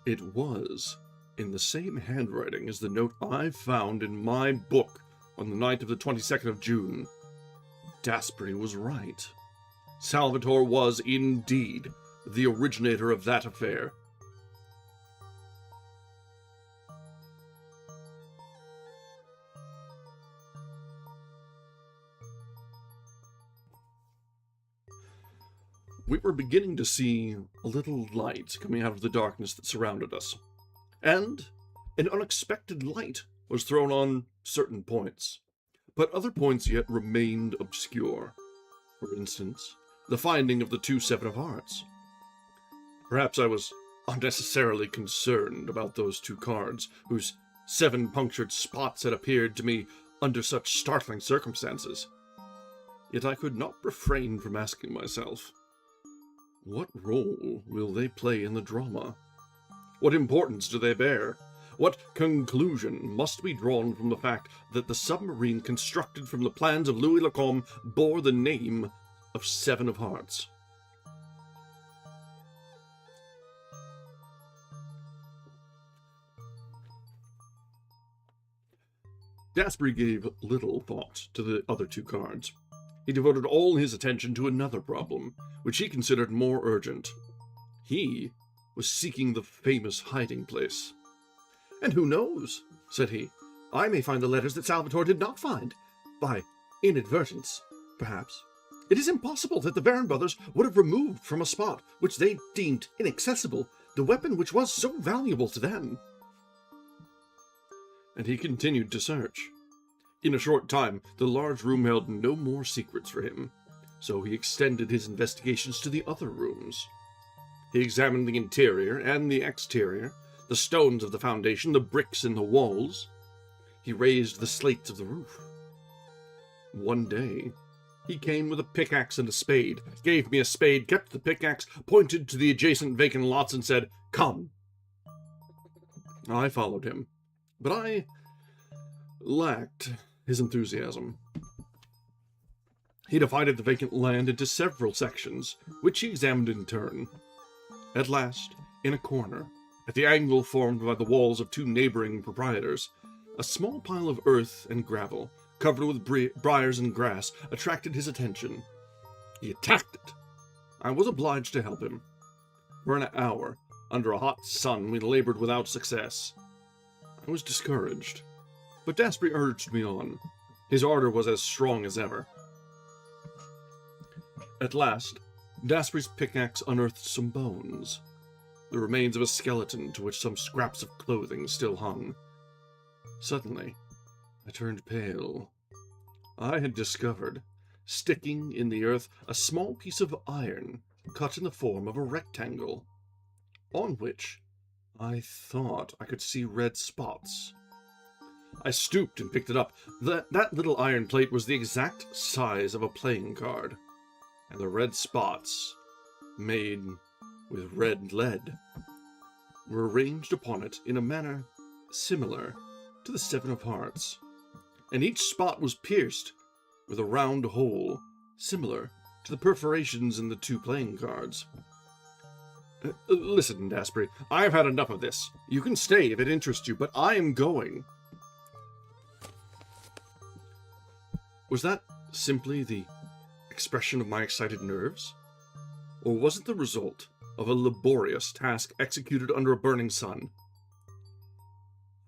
It was in the same handwriting as the note I found in my book on the night of the 22nd of June. Dasbury was right. Salvatore was, indeed, the originator of that affair. We were beginning to see a little light coming out of the darkness that surrounded us, and an unexpected light was thrown on certain points, but other points yet remained obscure. For instance, the finding of the 2 7 of hearts. Perhaps I was unnecessarily concerned about those 2 cards, whose 7 punctured spots had appeared to me under such startling circumstances. Yet I could not refrain from asking myself, what role will they play in the drama? What importance do they bear? What conclusion must be drawn from the fact that the submarine constructed from the plans of Louis Lacombe bore the name of 7 of Hearts? Dasbury gave little thought to the other 2 cards. He devoted all his attention to another problem, which he considered more urgent. He was seeking the famous hiding place. "And who knows," said he, "I may find the letters that Salvatore did not find, by inadvertence, perhaps. It is impossible that the Baron brothers would have removed from a spot which they deemed inaccessible the weapon which was so valuable to them." And he continued to search. In a short time, the large room held no more secrets for him, so he extended his investigations to the other rooms. He examined the interior and the exterior, the stones of the foundation, the bricks in the walls. He raised the slates of the roof. One day, he came with a pickaxe and a spade, gave me a spade, kept the pickaxe, pointed to the adjacent vacant lots, and said, "Come." I followed him, but I lacked his enthusiasm. He divided the vacant land into several sections, which he examined in turn. At last, in a corner, at the angle formed by the walls of two neighboring proprietors, a small pile of earth and gravel, covered with briars and grass, attracted his attention. He attacked it. I was obliged to help him. For an hour, under a hot sun, we labored without success. I was discouraged, but Daspry urged me on. His ardor was as strong as ever. At last, Daspry's pickaxe unearthed some bones, the remains of a skeleton to which some scraps of clothing still hung. Suddenly, I turned pale. I had discovered, sticking in the earth, a small piece of iron cut in the form of a rectangle, on which I thought I could see red spots. I stooped and picked it up. That little iron plate was the exact size of a playing card, and the red spots, made with red lead, were arranged upon it in a manner similar to the Seven of Hearts, and each spot was pierced with a round hole similar to the perforations in the two playing cards. Listen, Daspry, I've had enough of this. You can stay if it interests you, but I am going. Was that simply the expression of my excited nerves? Or was it the result of a laborious task executed under a burning sun?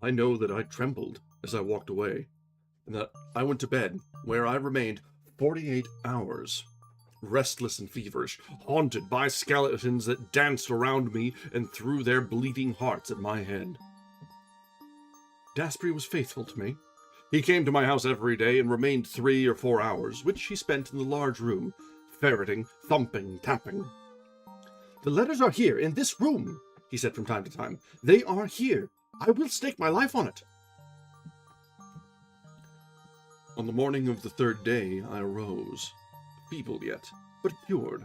I know that I trembled as I walked away, and that I went to bed, where I remained 48 hours, restless and feverish, haunted by skeletons that danced around me and threw their bleeding hearts at my head. Daspry was faithful to me. He came to my house every day and remained 3 or 4 hours, which he spent in the large room, ferreting, thumping, tapping. "The letters are here, in this room," he said from time to time. "They are here. I will stake my life on it." On the morning of the third day, I arose, feeble yet, but cured.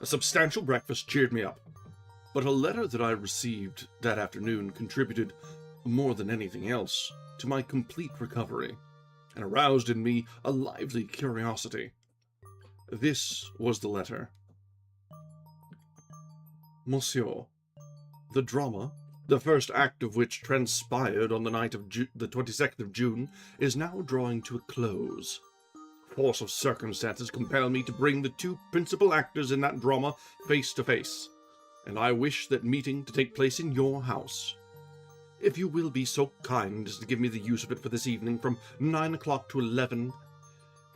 A substantial breakfast cheered me up, but a letter that I received that afternoon contributed, more than anything else, to my complete recovery, and aroused in me a lively curiosity. This was the letter. "Monsieur, the drama, the first act of which transpired on the night of the 22nd of June, is now drawing to a close. Force of circumstances compel me to bring the two principal actors in that drama face to face, and I wish that meeting to take place in your house. If you will be so kind as to give me the use of it for this evening from 9 o'clock to 11,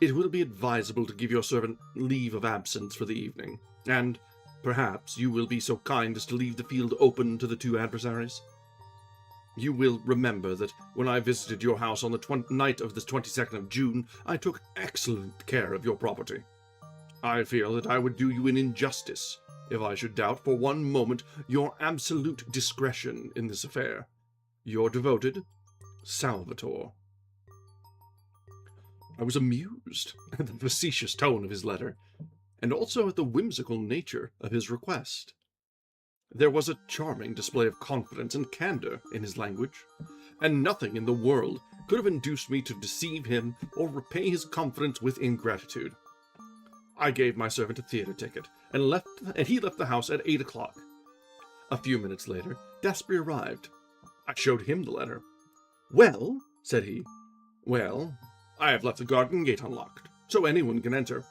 it will be advisable to give your servant leave of absence for the evening, and perhaps you will be so kind as to leave the field open to the two adversaries. You will remember that when I visited your house on the night of the 22nd of June, I took excellent care of your property. I feel that I would do you an injustice if I should doubt for one moment your absolute discretion in this affair. Your devoted, Salvatore." I was amused at the facetious tone of his letter, and also at the whimsical nature of his request. There was a charming display of confidence and candor in his language, and nothing in the world could have induced me to deceive him or repay his confidence with ingratitude. I gave my servant a theater ticket, and he left the house at 8 o'clock. A few minutes later, Daspry arrived. I showed him the letter. "Well," said he. "Well, I have left the garden gate unlocked, so anyone can enter."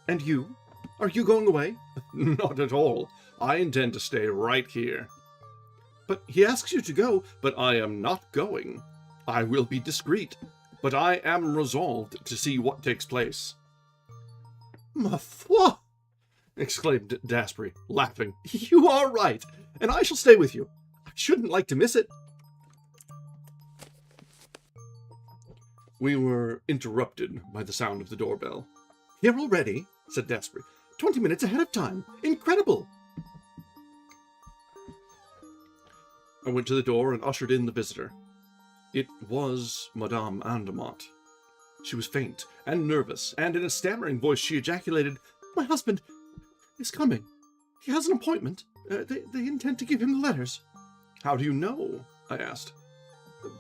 "And you? Are you going away?" "Not at all. I intend to stay right here. But he asks you to go, but I am not going. I will be discreet, but I am resolved to see what takes place. Ma foi! Exclaimed Dasbury, laughing. You are right, and I shall stay with you. I shouldn't like to miss it. We were interrupted by the sound of the doorbell. Here already, said Dasbury. 20 minutes ahead of time. Incredible! I went to the door and ushered in the visitor. It was Madame Andermatt. She was faint and nervous, and in a stammering voice she ejaculated, My husband is coming. He has an appointment. They intend to give him the letters. How do you know? I asked.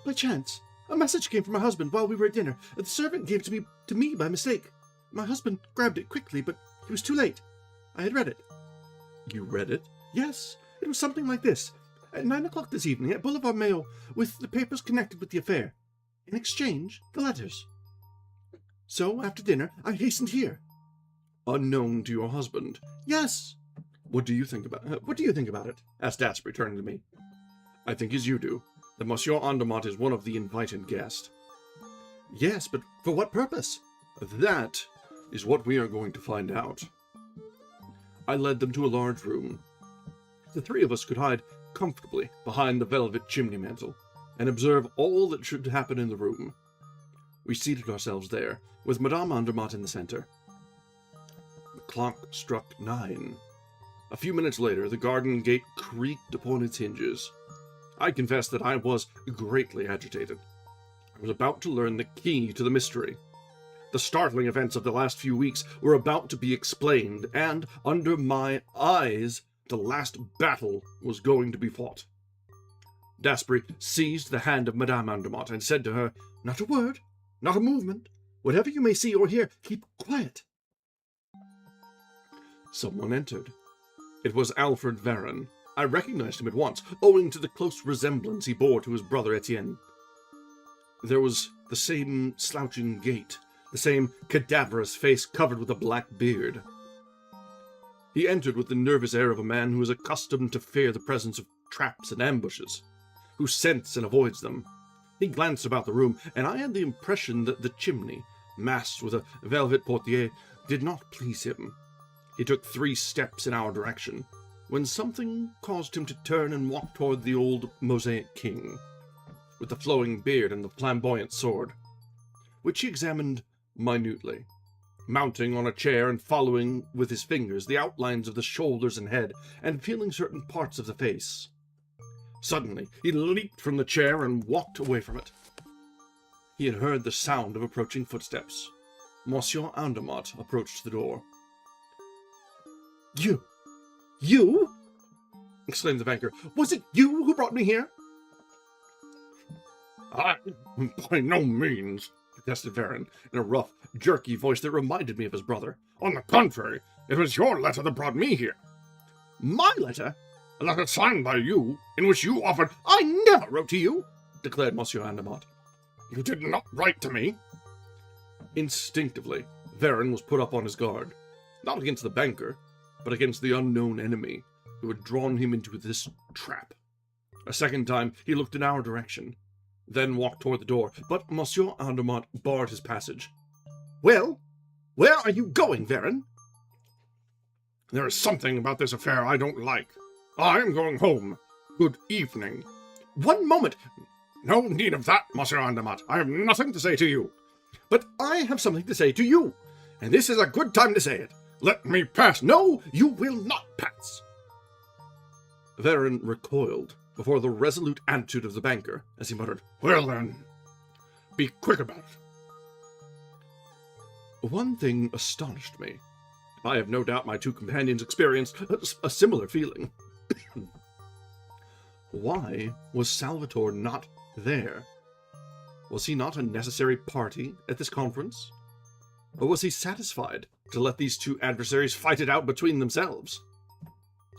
By chance. A message came from my husband while we were at dinner. The servant gave it to me by mistake. My husband grabbed it quickly, but he was too late. I had read it. You read it? Yes. It was something like this. At 9 o'clock this evening at Boulevard Mail, with the papers connected with the affair. In exchange, the letters. So, after dinner, I hastened here. Unknown to your husband? Yes. What do you think about it? Asked Dasbury, turning to me. I think as you do, that Monsieur Andermatt is one of the invited guests. Yes, but for what purpose? That is what we are going to find out. I led them to a large room. The three of us could hide comfortably behind the velvet chimney mantel and observe all that should happen in the room. We seated ourselves there, with Madame Andermatt in the center. The clock struck 9. A few minutes later, the garden gate creaked upon its hinges. I confess that I was greatly agitated. I was about to learn the key to the mystery. The startling events of the last few weeks were about to be explained, and, under my eyes, the last battle was going to be fought. Dasbury seized the hand of Madame Andermatt and said to her, Not a word, not a movement. Whatever you may see or hear, keep quiet. Someone entered. It was Alfred Varron. I recognized him at once, owing to the close resemblance he bore to his brother Etienne. There was the same slouching gait, the same cadaverous face covered with a black beard. He entered with the nervous air of a man who is accustomed to fear the presence of traps and ambushes, who scents and avoids them. He glanced about the room, and I had the impression that the chimney, masked with a velvet portiere, did not please him. He took 3 steps in our direction, when something caused him to turn and walk toward the old mosaic king, with the flowing beard and the flamboyant sword, which he examined minutely, mounting on a chair and following with his fingers the outlines of the shoulders and head, and feeling certain parts of the face. Suddenly, he leaped from the chair and walked away from it. He had heard the sound of approaching footsteps. Monsieur Andermatt approached the door. You? Exclaimed the banker. Was it you who brought me here? By no means, protested Varron, in a rough, jerky voice that reminded me of his brother. On the contrary, it was your letter that brought me here. My letter? A letter signed by you, in which you offered— I never wrote to you, declared Monsieur Andermatt. You did not write to me. Instinctively, Varron was put up on his guard, not against the banker, but against the unknown enemy who had drawn him into this trap. A second time, he looked in our direction, then walked toward the door, but Monsieur Andermatt barred his passage. Well, where are you going, Varron? There is something about this affair I don't like. I am going home. Good evening. One moment. No need of that, Monsieur Andermatt. I have nothing to say to you. But I have something to say to you, and this is a good time to say it. Let me pass. No, you will not pass. Varron recoiled before the resolute attitude of the banker, as he muttered, Well then, be quick about it. One thing astonished me. I have no doubt my 2 companions experienced a similar feeling. Why was Salvatore not there? Was he not a necessary party at this conference? Or was he satisfied to let these 2 adversaries fight it out between themselves?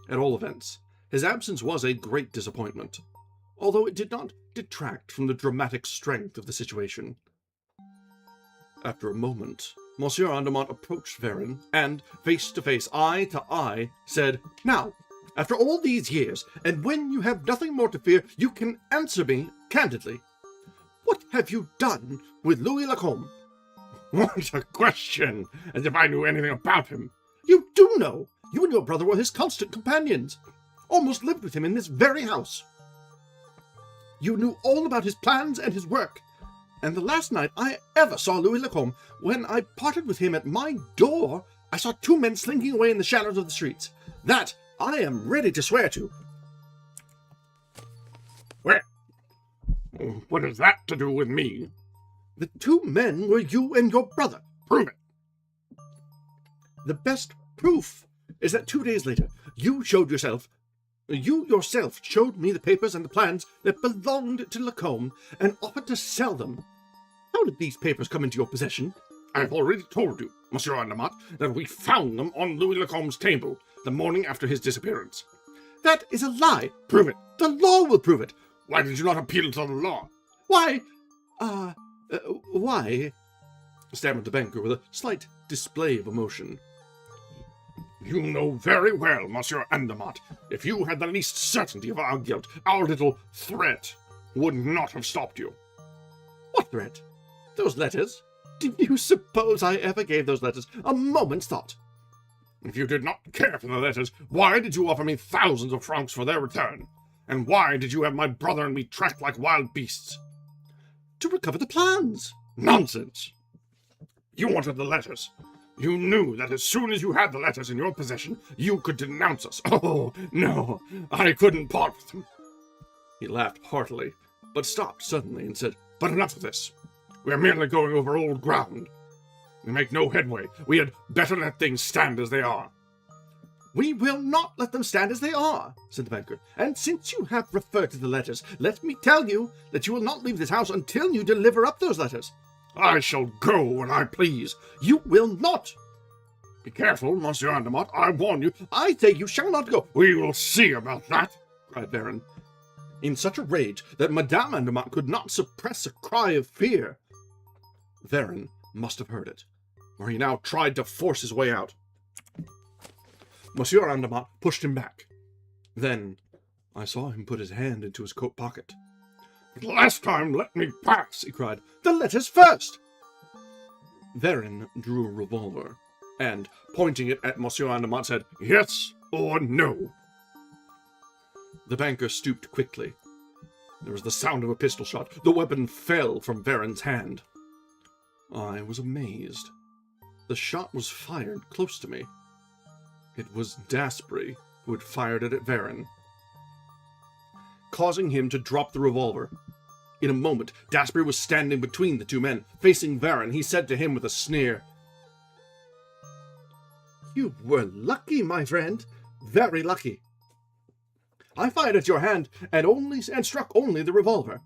At all events, his absence was a great disappointment, although it did not detract from the dramatic strength of the situation. After a moment, Monsieur Andermatt approached Varron, and, face to face, eye to eye, said, Now, After all these years, and when you have nothing more to fear, you can answer me candidly. What have you done with Louis Lacombe?" What a question! As if I knew anything about him. "You do know. You and your brother were his constant companions. Almost lived with him in this very house. You knew all about his plans and his work. And the last night I ever saw Louis Lacombe, when I parted with him at my door, I saw two men slinking away in the shadows of the streets. That I am ready to swear to." Where? What has that to do with me? "The two men were you and your brother." Prove it. "The best proof is that 2 days later you yourself showed me the papers and the plans that belonged to Lacombe and offered to sell them. How did these papers come into your possession?" I have already told you, Monsieur Andermatt, that we found them on Louis Lacombe's table the morning after his disappearance." "That is a lie." Prove it. "The law will prove it." Why did you not appeal to the law? Why, stammered the banker with a slight display of emotion. You know very well, Monsieur Andermatt, if you had the least certainty of our guilt, our little threat would not have stopped you. "What threat? Those letters? Do you suppose I ever gave those letters a moment's thought?" If you did not care for the letters, why did you offer me thousands of francs for their return? And why did you have my brother and me tracked like wild beasts? "To recover the plans." Nonsense! You wanted the letters. You knew that as soon as you had the letters in your possession, you could denounce us. Oh, no, I couldn't part with them. He laughed heartily, but stopped suddenly and said, "But enough of this. We are merely going over old ground. We make no headway. We had better let things stand as they are." "We will not let them stand as they are," said the banker. "And since you have referred to the letters, let me tell you that you will not leave this house until you deliver up those letters." "I shall go when I please." "You will not." "Be careful, Monsieur Andermatt, I warn you." "I say you shall not go." "We will see about that," cried Baron, in such a rage that Madame Andermatt could not suppress a cry of fear. Baron must have heard it, for he now tried to force his way out. Monsieur Andermatt pushed him back. Then I saw him put his hand into his coat pocket. "For the last time, let me pass," he cried. "The letters first!" Baron drew a revolver, and, pointing it at Monsieur Andermatt, said, "Yes or no?" The banker stooped quickly. There was the sound of a pistol shot. The weapon fell from Baron's hand. I was amazed. The shot was fired close to me. It was Dasbury who had fired it at Baron, causing him to drop the revolver. In a moment, Dasbury was standing between the two men. Facing Baron, he said to him with a sneer, "You were lucky, my friend, very lucky. I fired at your hand and struck only the revolver."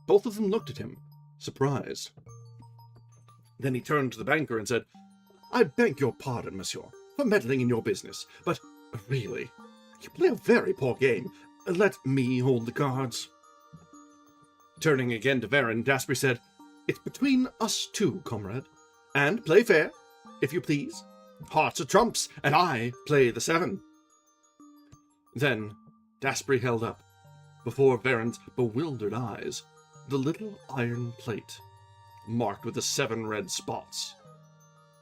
Both of them looked at him, surprised. Then he turned to the banker and said, "I beg your pardon, monsieur, for meddling in your business, but really, you play a very poor game. Let me hold the cards." Turning again to Baron, Dasbury said, "It's between us two, comrade, and play fair, if you please. Hearts are trumps, and I play the 7. Then Dasbury held up, before Baron's bewildered eyes, the little iron plate, marked with the 7 red spots.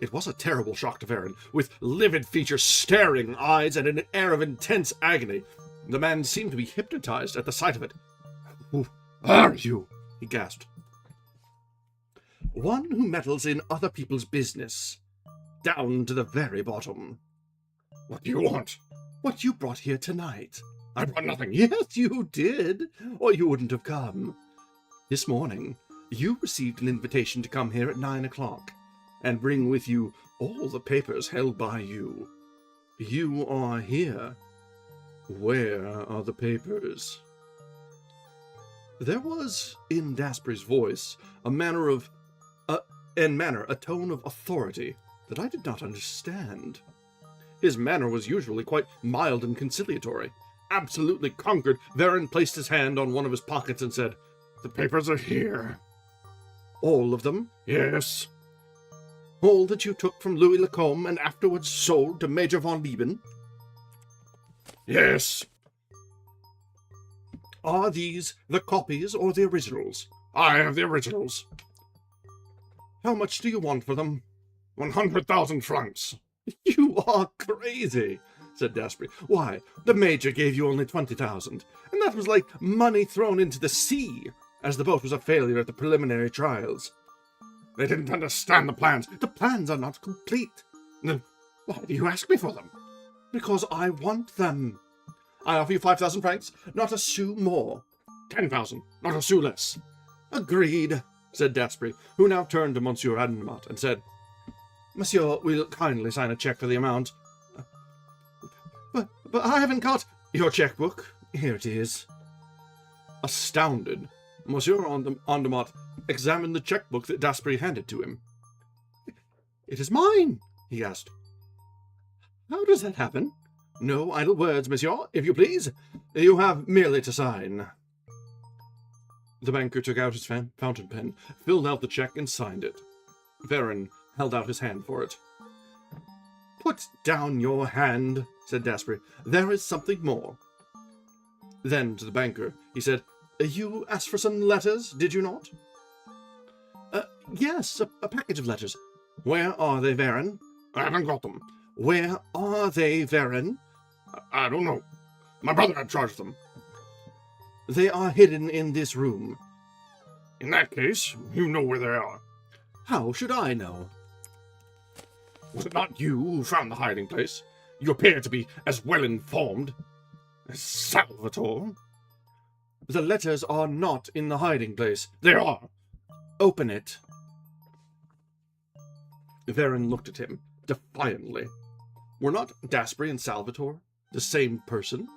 It was a terrible shock to Baron, with livid features, staring eyes, and an air of intense agony. The man seemed to be hypnotized at the sight of it. "Who are you?" he gasped. "One who meddles in other people's business, down to the very bottom." "What do you want?" "What you brought here tonight." "I brought nothing." "Yes, you did, or you wouldn't have come. This morning, you received an invitation to come here at 9 o'clock, and bring with you all the papers held by you. You are here. Where are the papers?" There was in Dasbury's voice a tone of authority that I did not understand. His manner was usually quite mild and conciliatory. Absolutely conquered, Baron placed his hand on one of his pockets and said, "The papers are here." "All of them?" "Yes." all that you took from Louis Lacombe and afterwards sold to Major von Lieben? Yes. Are these the copies or the originals? I have the originals. How much do you want for them? 100,000 francs. You are crazy, said Daspry. Why, the Major gave you only 20,000, and that was like money thrown into the sea, as the boat was a failure at the preliminary trials. They didn't understand the plans. The plans are not complete. Then why do you ask me for them? Because I want them. I offer you 5,000 francs, not a sou more. 10,000, not a sou less. Agreed, said Daspry, who now turned to Monsieur Andermatt and said, Monsieur will kindly sign a cheque for the amount. But I haven't got your chequebook. Here it is. Astounded, Monsieur Andermatt examined the chequebook that Daspry handed to him. It is mine, he asked. How does that happen? No idle words, monsieur, if you please. You have merely to sign. The banker took out his fountain pen, filled out the cheque, and signed it. Varon held out his hand for it. Put down your hand, said Daspry. There is something more. Then, to the banker, he said, You asked for some letters, did you not? Yes, a package of letters. Where are they, Varon? I haven't got them. Where are they, Varon? I don't know. My brother had charge of them. They are hidden in this room. In that case, you know where they are. How should I know? Was it not you who found the hiding place? You appear to be as well informed as Salvatore. The letters are not in the hiding place. They are. Open it. Varon looked at him defiantly. Were not Daspry and Salvatore the same person?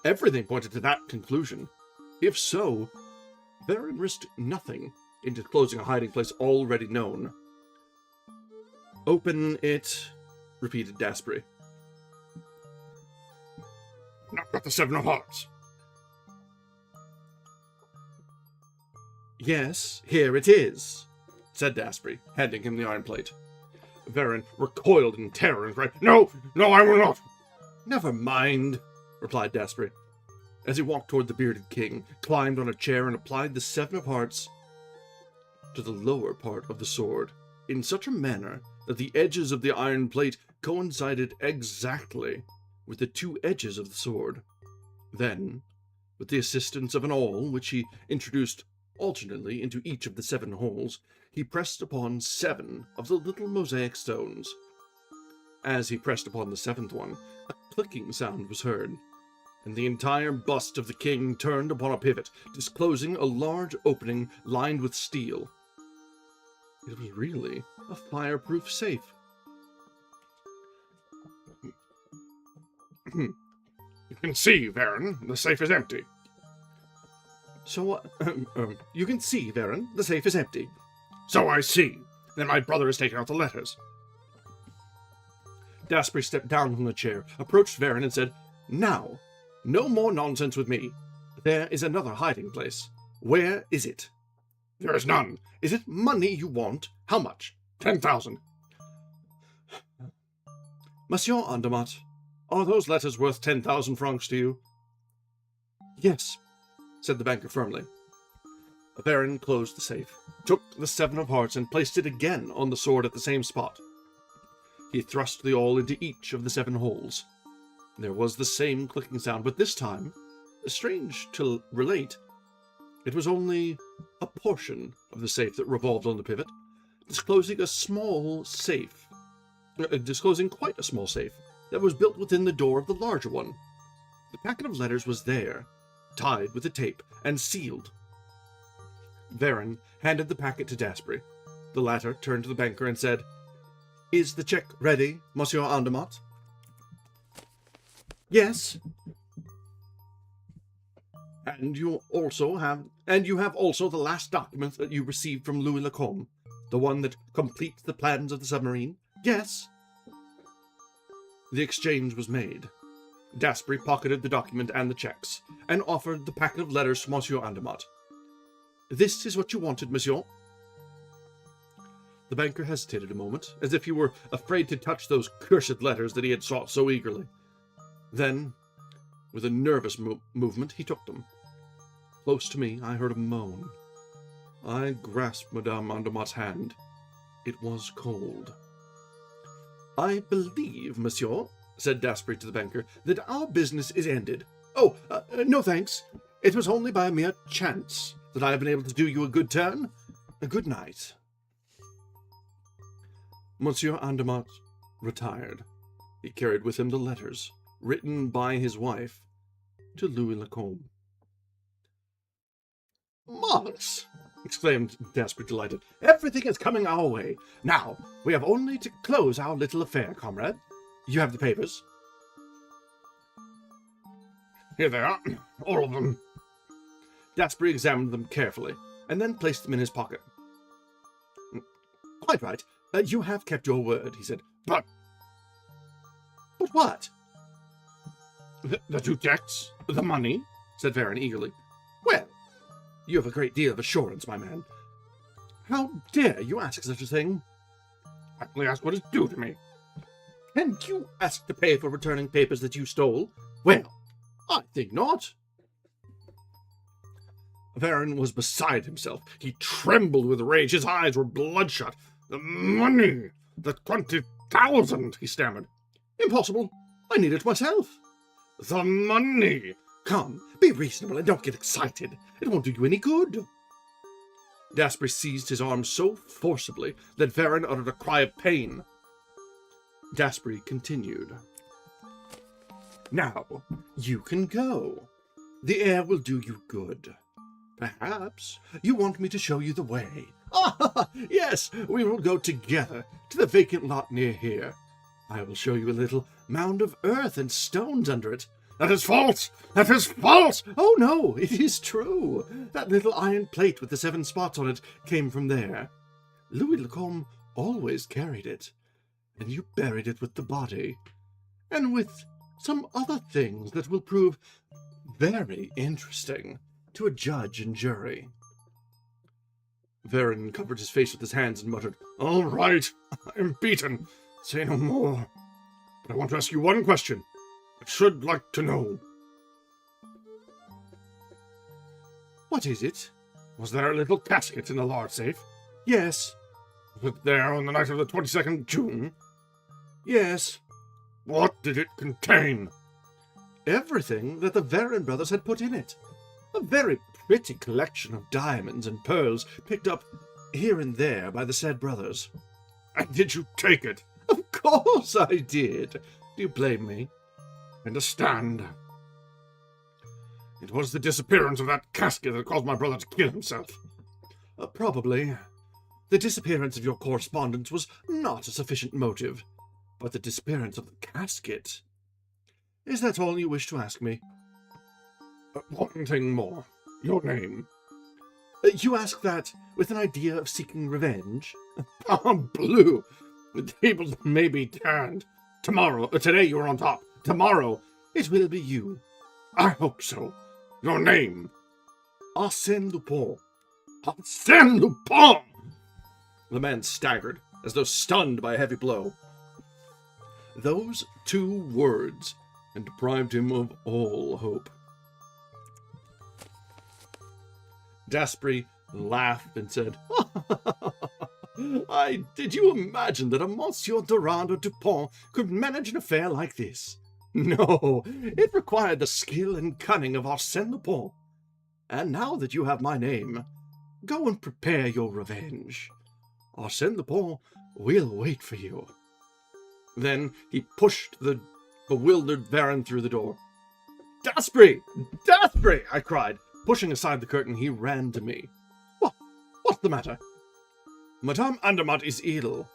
Everything pointed to that conclusion. If so, Varon risked nothing in disclosing a hiding place already known. Open it, repeated Daspry. Not got the 7 of hearts. Yes, here it is, said Daspry, handing him the iron plate. Varon recoiled in terror and cried, No, I will not. Never mind, replied Daspry, as he walked toward the bearded king, climbed on a chair, and applied the 7 of hearts to the lower part of the sword, in such a manner that the edges of the iron plate coincided exactly with the 2 edges of the sword. Then, with the assistance of an awl, which he introduced alternately into each of the 7 holes, he pressed upon 7 of the little mosaic stones. As he pressed upon the 7th one, a clicking sound was heard, and the entire bust of the king turned upon a pivot, disclosing a large opening lined with steel. It was really a fireproof safe. You can see, Varon, the safe is empty. So, you can see, Varon, the safe is empty. So I see. Then my brother has taken out the letters. Daspry stepped down from the chair, approached Varon, and said, Now, no more nonsense with me. There is another hiding place. Where is it? There is none. Is it money you want? How much? 10,000. Monsieur Andermatt, are those letters worth 10,000 francs to you? Yes, said the banker firmly. Varon closed the safe, took the 7 of hearts, and placed it again on the sword at the same spot. He thrust the awl into each of the 7 holes. There was the same clicking sound, but this time, strange to relate, it was only a portion of the safe that revolved on the pivot, disclosing quite a small safe that was built within the door of the larger one. The packet of letters was there, tied with a tape and sealed. Varon handed the packet to Daspry. The latter turned to the banker and said, Is the cheque ready, Monsieur Andermatt? Yes. And you have also the last document that you received from Louis Lacombe, the one that completes the plans of the submarine? Yes. The exchange was made. Daspry pocketed the document and the cheques, and offered the packet of letters to Monsieur Andermatt. This is what you wanted, monsieur? The banker hesitated a moment, as if he were afraid to touch those cursed letters that he had sought so eagerly. Then, with a nervous movement, he took them. Close to me, I heard a moan. I grasped Madame Andermatt's hand. It was cold. "I believe, monsieur," said Daspry to the banker, "that our business is ended. Oh, no thanks. It was only by a mere chance that I have been able to do you a good turn. Good night." Monsieur Andermatt retired. He carried with him the letters, written by his wife, to Louis Lacombe. "Maurice!" exclaimed Daspry, delighted. "Everything is coming our way. Now, we have only to close our little affair, comrade. You have the papers?" Here they are, all of them. Daspry examined them carefully, and then placed them in his pocket. "Quite right. You have kept your word," he said. But what?" the 2 checks, the money, said Varon eagerly. "Well, you have a great deal of assurance, my man. How dare you ask such a thing? I only ask what is due to me. Can you ask to pay for returning papers that you stole? Well, I think not." Varon was beside himself. He trembled with rage. His eyes were bloodshot. The money! The 20,000! He stammered. "Impossible. I need it myself." The money! "Come, be reasonable and don't get excited. It won't do you any good." Daspry seized his arm so forcibly that Varon uttered a cry of pain. Daspry continued. "Now, you can go. The air will do you good. Perhaps you want me to show you the way. Ah, yes, we will go together to the vacant lot near here. I will show you a little mound of earth and stones under it." That is false! That is false! "Oh, no, it is true. That little iron plate with the 7 spots on it came from there. Louis Lacombe always carried it, and you buried it with the body, and with some other things that will prove very interesting to a judge and jury." Varon covered his face with his hands and muttered, All right, I am beaten. Say no more. But I want to ask you one question. I should like to know. "What is it?" Was there a little casket in the large safe? "Yes." Was it there on the night of the 22nd June? "Yes." What did it contain? Everything that the Varon brothers had put in it. A very pretty collection of diamonds and pearls picked up here and there by the said brothers. And did you take it? "Of course I did. Do you blame me?" I understand. It was the disappearance of that casket that caused my brother to kill himself. Probably. The disappearance of your correspondence was not a sufficient motive, but the disappearance of the casket. Is that all you wish to ask me? One thing more. Your name. You ask that with an idea of seeking revenge? Parbleu! The tables may be turned. Today you are on top. Tomorrow it will be you. I hope so. Your name? Arsène Lupin. Arsène Lupin! The man staggered, as though stunned by a heavy blow. Those 2 words had deprived him of all hope. Daspry laughed and said, Did you imagine that a Monsieur Durand or Dupont could manage an affair like this? No, it required the skill and cunning of Arsène Lupin. And now that you have my name, go and prepare your revenge. Arsène Lupin will wait for you. Then he pushed the bewildered Varon through the door. Daspry! Daspry! I cried. Pushing aside the curtain, he ran to me. What's the matter? Madame Andermatt is ill.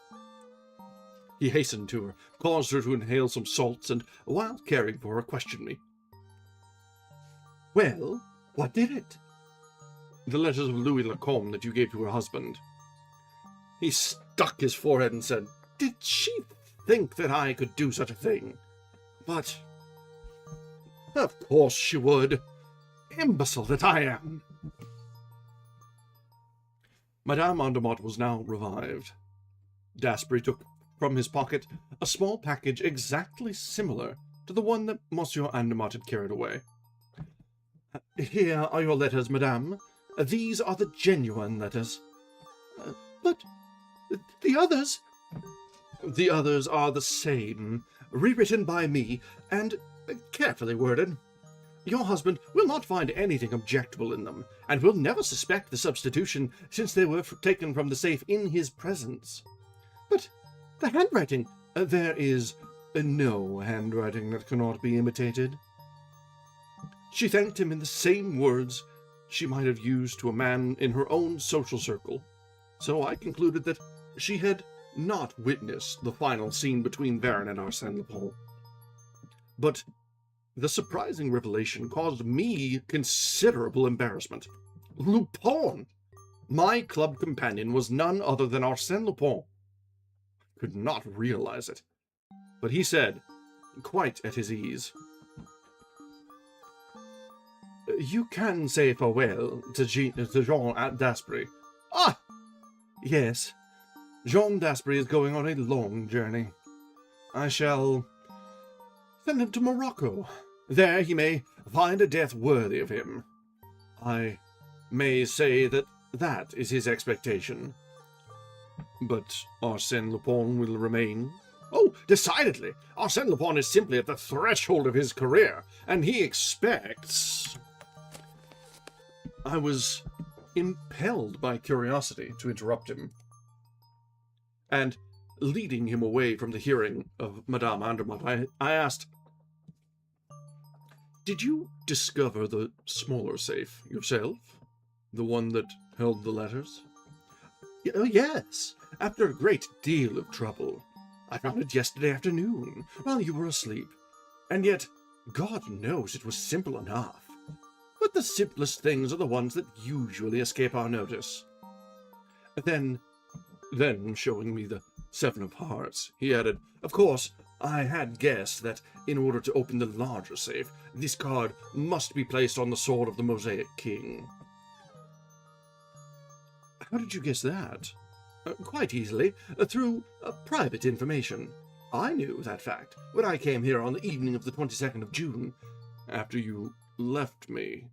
He hastened to her, caused her to inhale some salts, and, while caring for her, questioned me. Well, what did it? The letters of Louis Lacombe that you gave to her husband. He struck his forehead and said, Did she think that I could do such a thing? But, of course she would. Imbecile that I am. Madame Andermatt was now revived. Dasbury took from his pocket a small package exactly similar to the one that Monsieur Andermatt had carried away. "Here are your letters, madame. These are the genuine letters." "But the others—" "The others are the same, rewritten by me, and carefully worded. Your husband will not find anything objectionable in them, and will never suspect the substitution, since they were taken from the safe in his presence. But the handwriting— there is no handwriting that cannot be imitated." She thanked him in the same words she might have used to a man in her own social circle, so I concluded that she had not witnessed the final scene between Baron and Arsène Lupin. But the surprising revelation caused me considerable embarrassment. Lupin! My club companion was none other than Arsène Lupin. I could not realize it, but he said, quite at his ease, "You can say farewell to Jean Dasbury." "Ah! Yes. Jean Dasbury is going on a long journey. I shall send him to Morocco. There he may find a death worthy of him. I may say that that is his expectation." "But Arsène Lupin will remain?" "Oh, decidedly. Arsène Lupin is simply at the threshold of his career, and he expects—" I was impelled by curiosity to interrupt him, and, leading him away from the hearing of Madame Andermatt, I asked, "Did you discover the smaller safe yourself? The one that held the letters?" "Yes, after a great deal of trouble. I found it yesterday afternoon, while you were asleep. And yet, God knows it was simple enough. But the simplest things are the ones that usually escape our notice." Then, showing me the 7 of hearts, he added, "Of course, I had guessed that in order to open the larger safe, this card must be placed on the sword of the Mosaic King." "How did you guess that?" "Quite easily, through private information. I knew that fact when I came here on the evening of the 22nd of June. "After you left me?"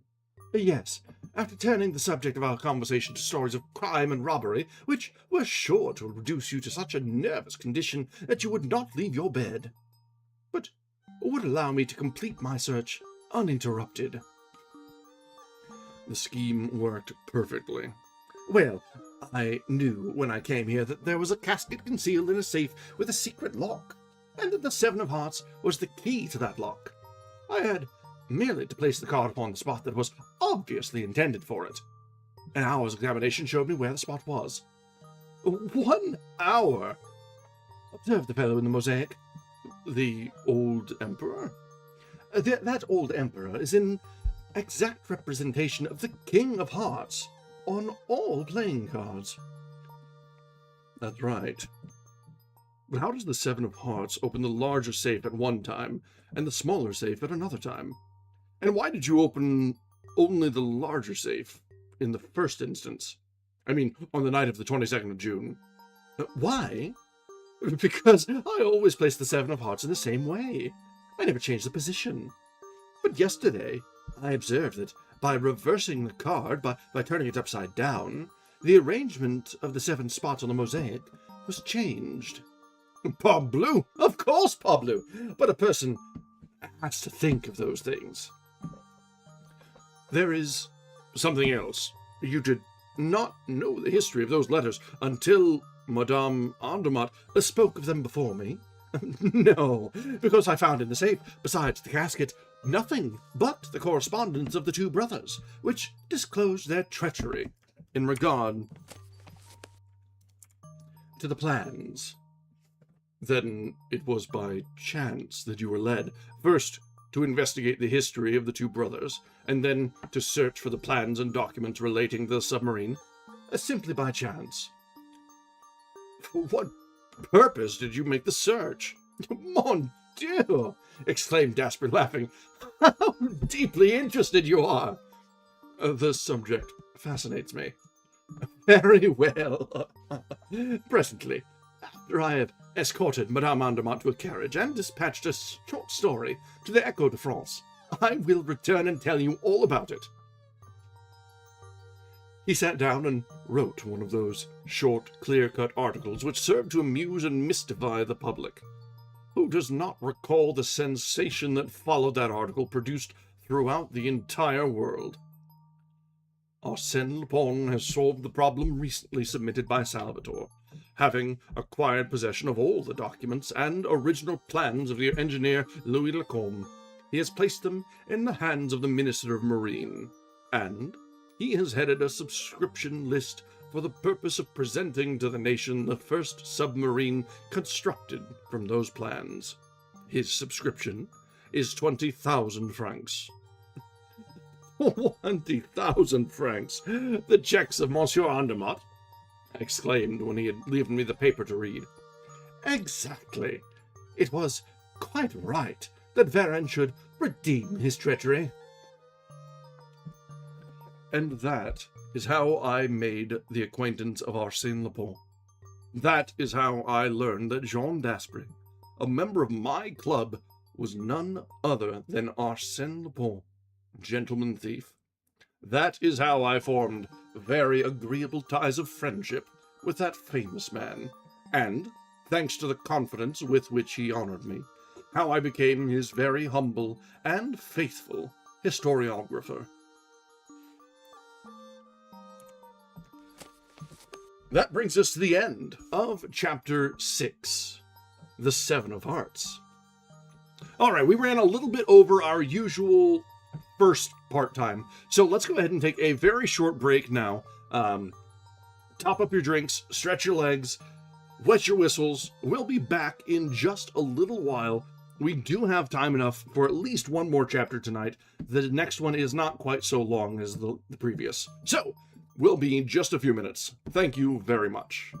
"Yes, after turning the subject of our conversation to stories of crime and robbery, which were sure to reduce you to such a nervous condition that you would not leave your bed, but would allow me to complete my search uninterrupted." The scheme worked perfectly. "Well, I knew when I came here that there was a casket concealed in a safe with a secret lock, and that the 7 of hearts was the key to that lock. I had merely to place the card upon the spot that was obviously intended for it. An hour's examination showed me where the spot was." "1 hour?" "Observe the fellow in the mosaic." "The old emperor?" That old emperor is an exact representation of the King of Hearts on all playing cards." "That's right. But how does the 7 of hearts open the larger safe at one time and the smaller safe at another time? And why did you open only the larger safe in the first instance? I mean, on the night of the 22nd of June. "Why? Because I always place the 7 of hearts in the same way. I never change the position. But yesterday I observed that by reversing the card, by turning it upside down, the arrangement of the 7 spots on the mosaic was changed." "Parbleu! Of course, parbleu! But a person has to think of those things." "There is something else. You did not know the history of those letters until Madame Andermatt Spoke of them before me?" "No, because I found in the safe, besides the casket, nothing but the correspondence of the 2 brothers, which disclosed their treachery in regard to the plans." "Then it was by chance that you were led, first to investigate the history of the 2 brothers, and then to search for the plans and documents relating to the submarine?" "Simply by chance." "For what purpose did you make the search?" "Mon Dieu!" exclaimed Dasbury, laughing. "How deeply interested you are!" "The subject fascinates me." "Very well. Presently. After I have escorted Madame Andermatt to a carriage and dispatched a short story to the Echo de France, I will return and tell you all about it. He sat down and wrote one of those short, clear-cut articles which serve to amuse and mystify the public. Who does not recall the sensation that followed that article, produced throughout the entire world? Arsène Lupin has solved the problem recently submitted by Salvatore. Having acquired possession of all the documents and original plans of the engineer Louis Lacombe, he has placed them in the hands of the Minister of Marine, and he has headed a subscription list for the purpose of presenting to the nation the first submarine constructed from those plans. His subscription is 20,000 francs. 20,000 francs! The checks of Monsieur Andermatt! I exclaimed when he had given me the paper to read. Exactly. It was quite right that Varenne should redeem his treachery. And that is how I made the acquaintance of Arsène Lupin. That is how I learned that Jean Daspry, a member of my club, was none other than Arsène Lupin, gentleman thief. That is how I formed very agreeable ties of friendship with that famous man, and, thanks to the confidence with which he honored me, how I became his very humble and faithful historiographer. That brings us to the end of Chapter 6, The Seven of Hearts. All right, we ran a little bit over our usual first part time, so let's go ahead and take a very short break now. Top up your drinks, stretch your legs, wet your whistles. We'll be back in just a little while. We do have time enough for at least one more chapter tonight. The next one is not quite so long as the previous. So, we'll be in just a few minutes. Thank you very much.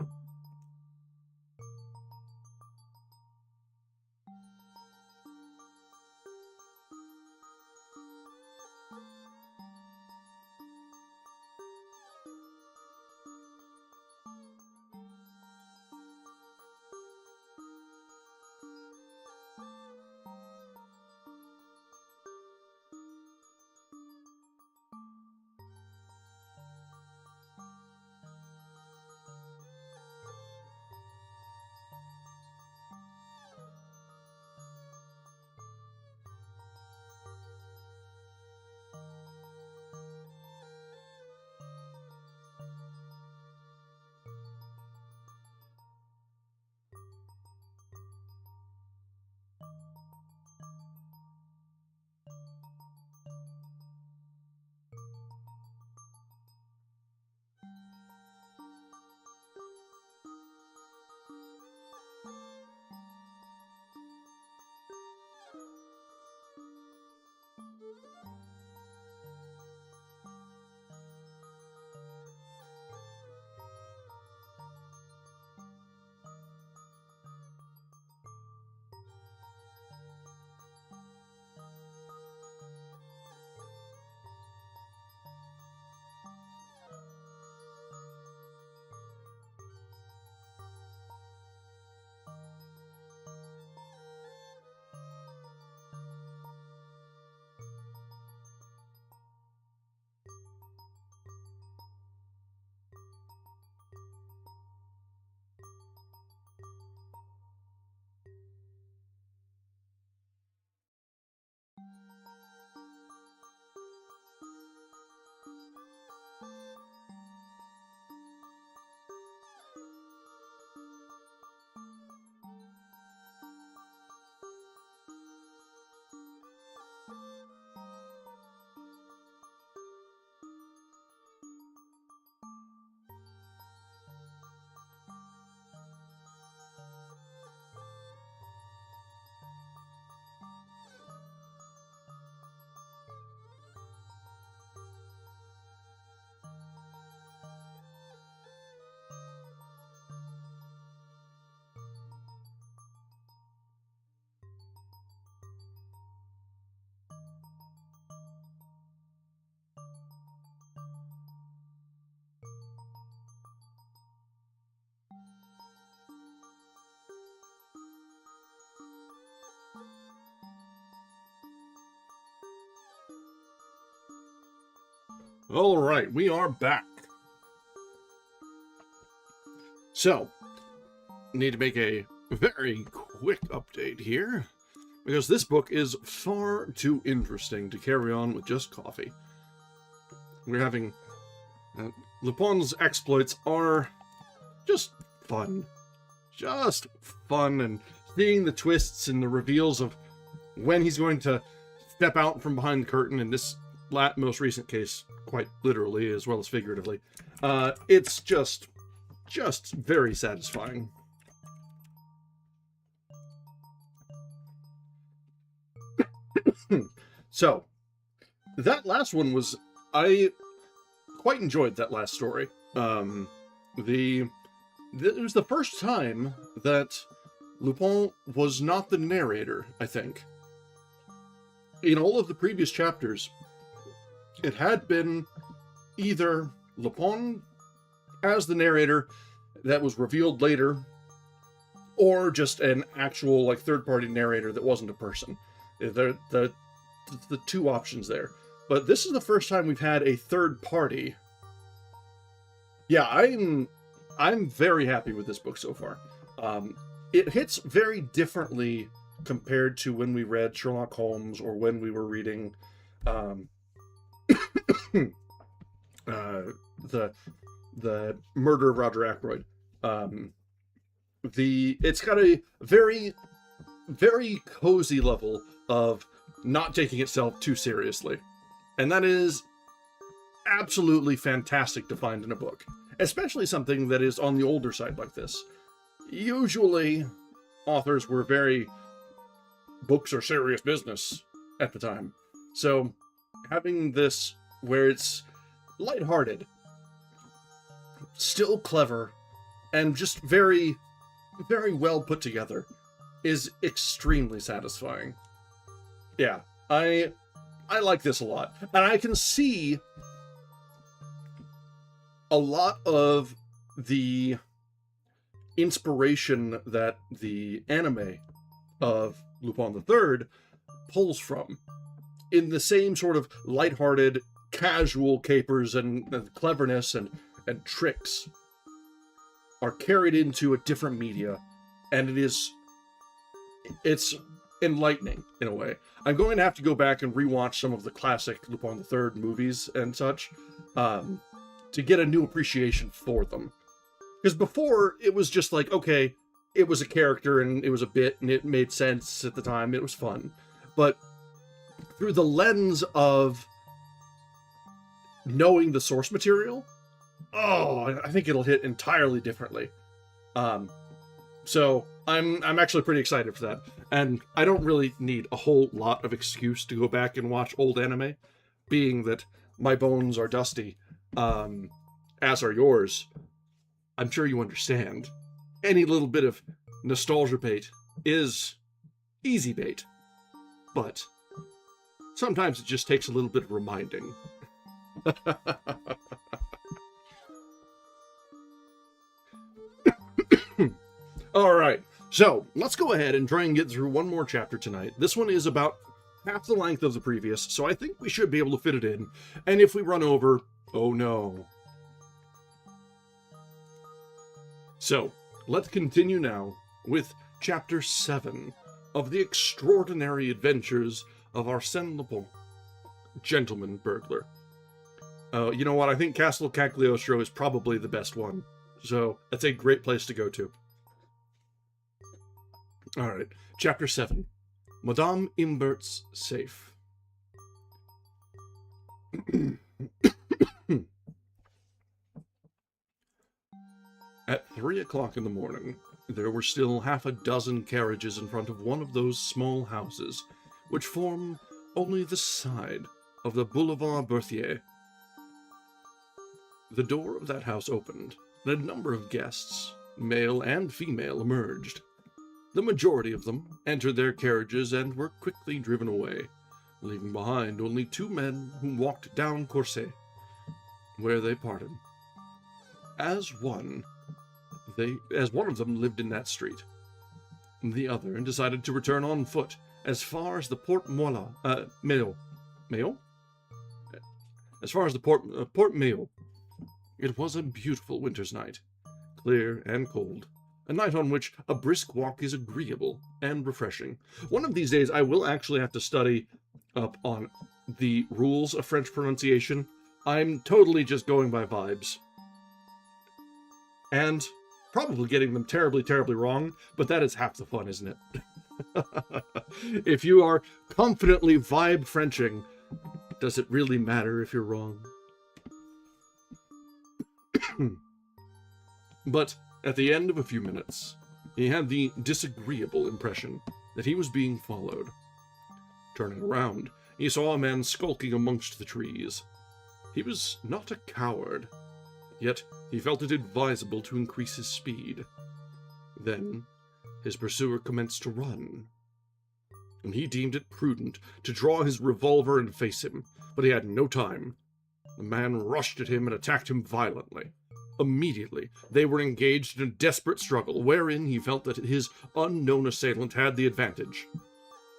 All right, we are back. So, need to make a very quick update here, because this book is far too interesting to carry on with just coffee. We're having... Lupin's exploits are just fun. Just fun, and seeing the twists and the reveals of when he's going to step out from behind the curtain, in this most recent case, quite literally as well as figuratively. It's just very satisfying. So, that last one was... I quite enjoyed that last story. It was the first time that Lupin was not the narrator, I think. In all of the previous chapters, it had been either Lupin as the narrator that was revealed later, or just an actual, like, third-party narrator that wasn't a person. The two options there. But this is the first time we've had a third party. Yeah, I'm very happy with this book so far. It hits very differently compared to when we read Sherlock Holmes or when we were reading the Murder of Roger Ackroyd. It's got a very, very cozy level of not taking itself too seriously. And that is absolutely fantastic to find in a book. Especially something that is on the older side like this. Usually, authors were very... books are serious business at the time. So, having this where it's lighthearted, still clever, and just very, very well put together is extremely satisfying. Yeah, I like this a lot. And I can see a lot of the inspiration that the anime of Lupin III pulls from, in the same sort of lighthearted, casual capers and cleverness and tricks are carried into a different media, and it's enlightening in a way. I'm going to have to go back and rewatch some of the classic Lupin III movies and such, to get a new appreciation for them. Because before, it was just like, okay, it was a character and it was a bit and it made sense at the time, it was fun. But through the lens of knowing the source material, I think it'll hit entirely differently. So I'm actually pretty excited for that. And I don't really need a whole lot of excuse to go back and watch old anime, being that my bones are dusty, as are yours. I'm sure you understand. Any little bit of nostalgia bait is easy bait. But sometimes it just takes a little bit of reminding. Alright, so let's go ahead and try and get through one more chapter tonight. This one is about half the length of the previous, so I think we should be able to fit it in. And if we run over, oh no. So, let's continue now with Chapter 7 of The Extraordinary Adventures of Arsène Lupin, Gentleman-Burglar. You know what, I think Castle Cagliostro is probably the best one, so that's a great place to go to. Alright, Chapter 7, Madame Imbert's Safe. At 3 o'clock in the morning, there were still half a dozen carriages in front of one of those small houses, which form only the side of the Boulevard Berthier. The door of that house opened, and a number of guests, male and female, emerged. The majority of them entered their carriages and were quickly driven away, leaving behind only two men who walked down Courset, where they parted. As one of them lived in that street. The other decided to return on foot as far as the Porte Maillot. As far as the Port Mayo, it was a beautiful winter's night, clear and cold, a night on which a brisk walk is agreeable and refreshing. One of these days I will actually have to study up on the rules of French pronunciation. I'm totally just going by vibes. And probably getting them terribly, terribly wrong, but that is half the fun, isn't it? If you are confidently vibe Frenching, does it really matter if you're wrong? But at the end of a few minutes, he had the disagreeable impression that he was being followed. Turning around, he saw a man skulking amongst the trees. He was not a coward, yet he felt it advisable to increase his speed. Then his pursuer commenced to run, and he deemed it prudent to draw his revolver and face him, but he had no time. The man rushed at him and attacked him violently. Immediately, they were engaged in a desperate struggle, wherein he felt that his unknown assailant had the advantage.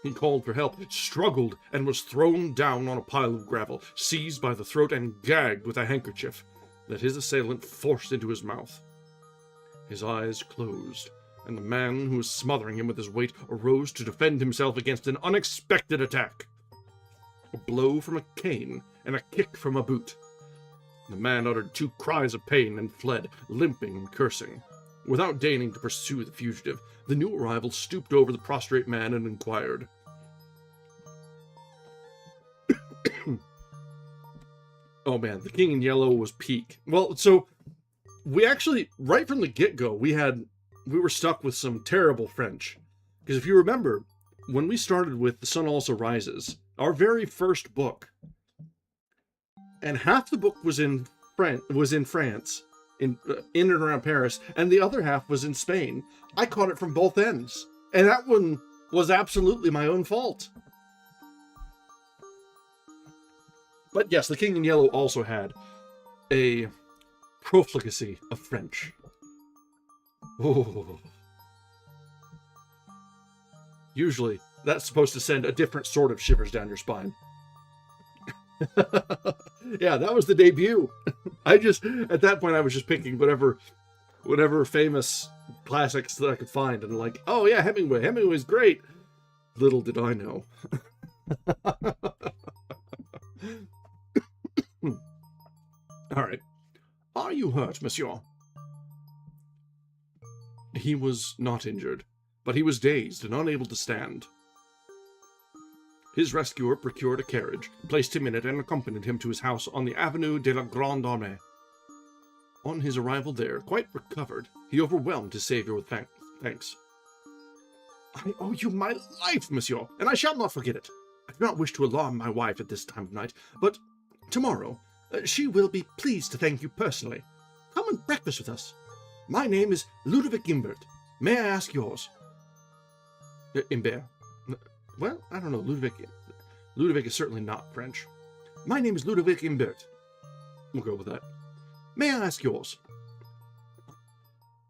He called for help, struggled, and was thrown down on a pile of gravel, seized by the throat and gagged with a handkerchief that his assailant forced into his mouth. His eyes closed, and the man who was smothering him with his weight arose to defend himself against an unexpected attack. A blow from a cane and a kick from a boot. The man uttered 2 cries of pain and fled, limping and cursing. Without deigning to pursue the fugitive, the new arrival stooped over the prostrate man and inquired, Oh man, the King in Yellow was peak. Well, so we actually, right from the get-go, we were stuck with some terrible French. Because if you remember, when we started with The Sun Also Rises, our very first book, and half the book was in France, in and around Paris, and the other half was in Spain. I caught it from both ends, and that one was absolutely my own fault. But yes, The King in Yellow also had a profligacy of French. Oh. Usually, that's supposed to send a different sort of shivers down your spine. Yeah, that was the debut. At that point, I was just picking whatever famous classics that I could find, and like, oh yeah, Hemingway's great. Little did I know. All right. Are you hurt, monsieur? He was not injured, but he was dazed and unable to stand. His rescuer procured a carriage, placed him in it, and accompanied him to his house on the Avenue de la Grande Armée. On his arrival there, quite recovered, he overwhelmed his saviour with thanks. I owe you my life, monsieur, and I shall not forget it. I do not wish to alarm my wife at this time of night, but tomorrow she will be pleased to thank you personally. Come and breakfast with us. My name is Ludovic Imbert. May I ask yours? Imbert. Well, I don't know. Ludovic is certainly not French. My name is Ludovic Imbert. We'll go with that. May I ask yours?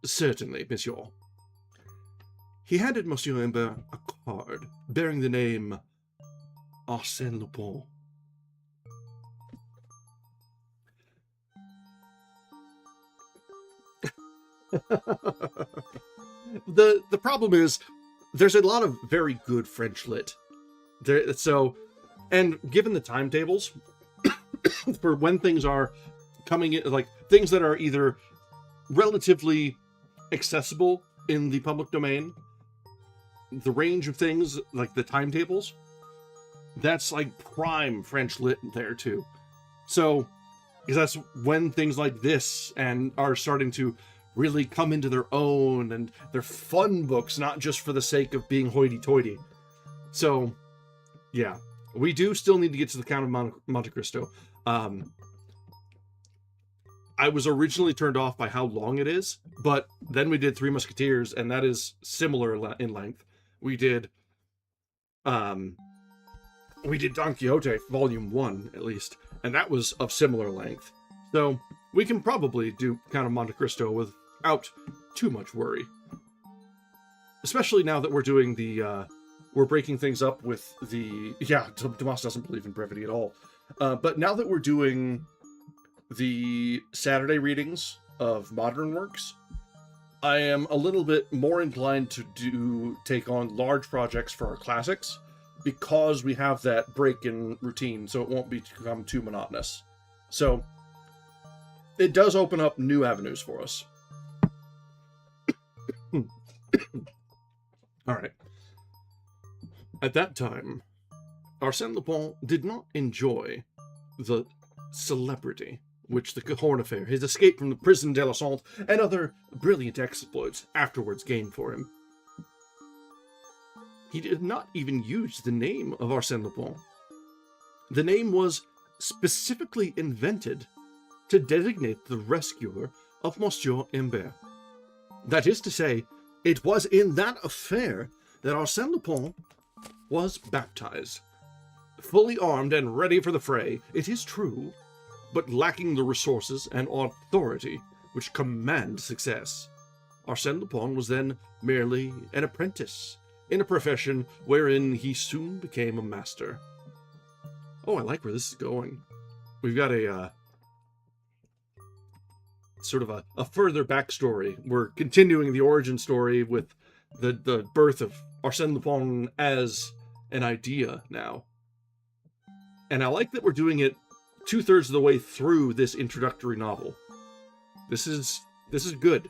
Certainly, monsieur. He handed Monsieur Imbert a card bearing the name Arsène Lupin. The problem is there's a lot of very good French lit there, so, and given the timetables for when things are coming in, like things that are either relatively accessible in the public domain, the range of things, like the timetables, that's like prime French lit there too. So, because that's when things like this and are starting to really come into their own, and they're fun books, not just for the sake of being hoity-toity. So, yeah, we do still need to get to the Count of Monte Cristo. I was originally turned off by how long it is, but then we did Three Musketeers, and that is similar in length. We did Don Quixote, Volume 1, at least, and that was of similar length. So, we can probably do Count of Monte Cristo without too much worry. Especially now that we're doing we're breaking things up with Tomas doesn't believe in brevity at all. But now that we're doing the Saturday readings of modern works, I am a little bit more inclined to take on large projects for our classics, because we have that break in routine, so it won't become too monotonous. So it does open up new avenues for us. All right. At that time, Arsène Lupin did not enjoy the celebrity which the Cahorn affair, his escape from the prison de la Sante, and other brilliant exploits afterwards gained for him. He did not even use the name of Arsène Lupin. The name was specifically invented to designate the rescuer of Monsieur Imbert. That is to say, it was in that affair that Arsène Lupin was baptized. Fully armed and ready for the fray, it is true, but lacking the resources and authority which command success. Arsène Lupin was then merely an apprentice in a profession wherein he soon became a master. Oh, I like where this is going. We've got a sort of a further backstory. We're continuing the origin story with the birth of Arsène Lupin as an idea now. And I like that we're doing it 2/3 of the way through this introductory novel. This is good.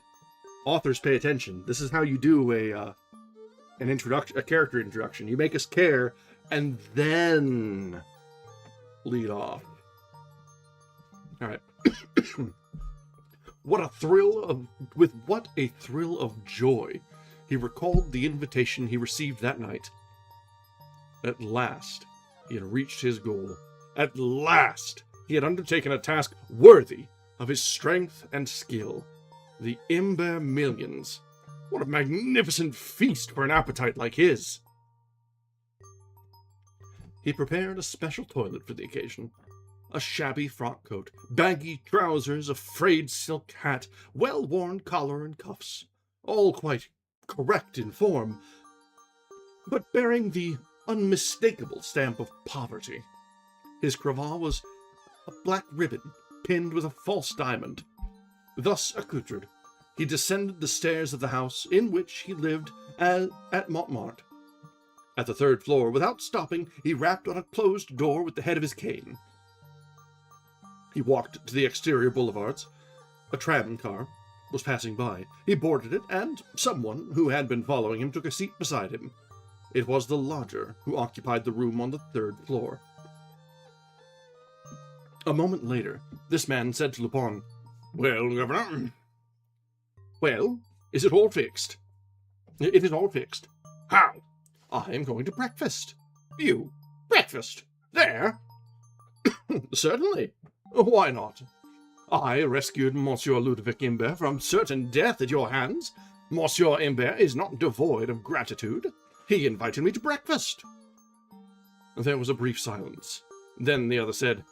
Authors, pay attention. This is how you do an introduction, a character introduction. You make us care, and then lead off. All right. With what a thrill of joy he recalled the invitation he received that night. At last, he had reached his goal. At last, he had undertaken a task worthy of his strength and skill. The Imbert millions. What a magnificent feast for an appetite like his! He prepared a special toilet for the occasion. A shabby frock coat, baggy trousers, a frayed silk hat, well-worn collar and cuffs, all quite correct in form, but bearing the unmistakable stamp of poverty. His cravat was a black ribbon pinned with a false diamond. Thus accoutred, he descended the stairs of the house in which he lived at Montmartre. At the 3rd floor, without stopping, he rapped on a closed door with the head of his cane. He walked to the exterior boulevards. A tram car was passing by. He boarded it, and someone who had been following him took a seat beside him. It was the lodger who occupied the room on the 3rd floor. A moment later, this man said to Lupin, "Well, Governor?" "Well, is it all fixed?" "It is all fixed." "How?" "I am going to breakfast." "You? Breakfast? There?" "Certainly. Why not? I rescued Monsieur Ludovic Imbert from certain death at your hands. Monsieur Imbert is not devoid of gratitude. He invited me to breakfast." There was a brief silence. Then the other said,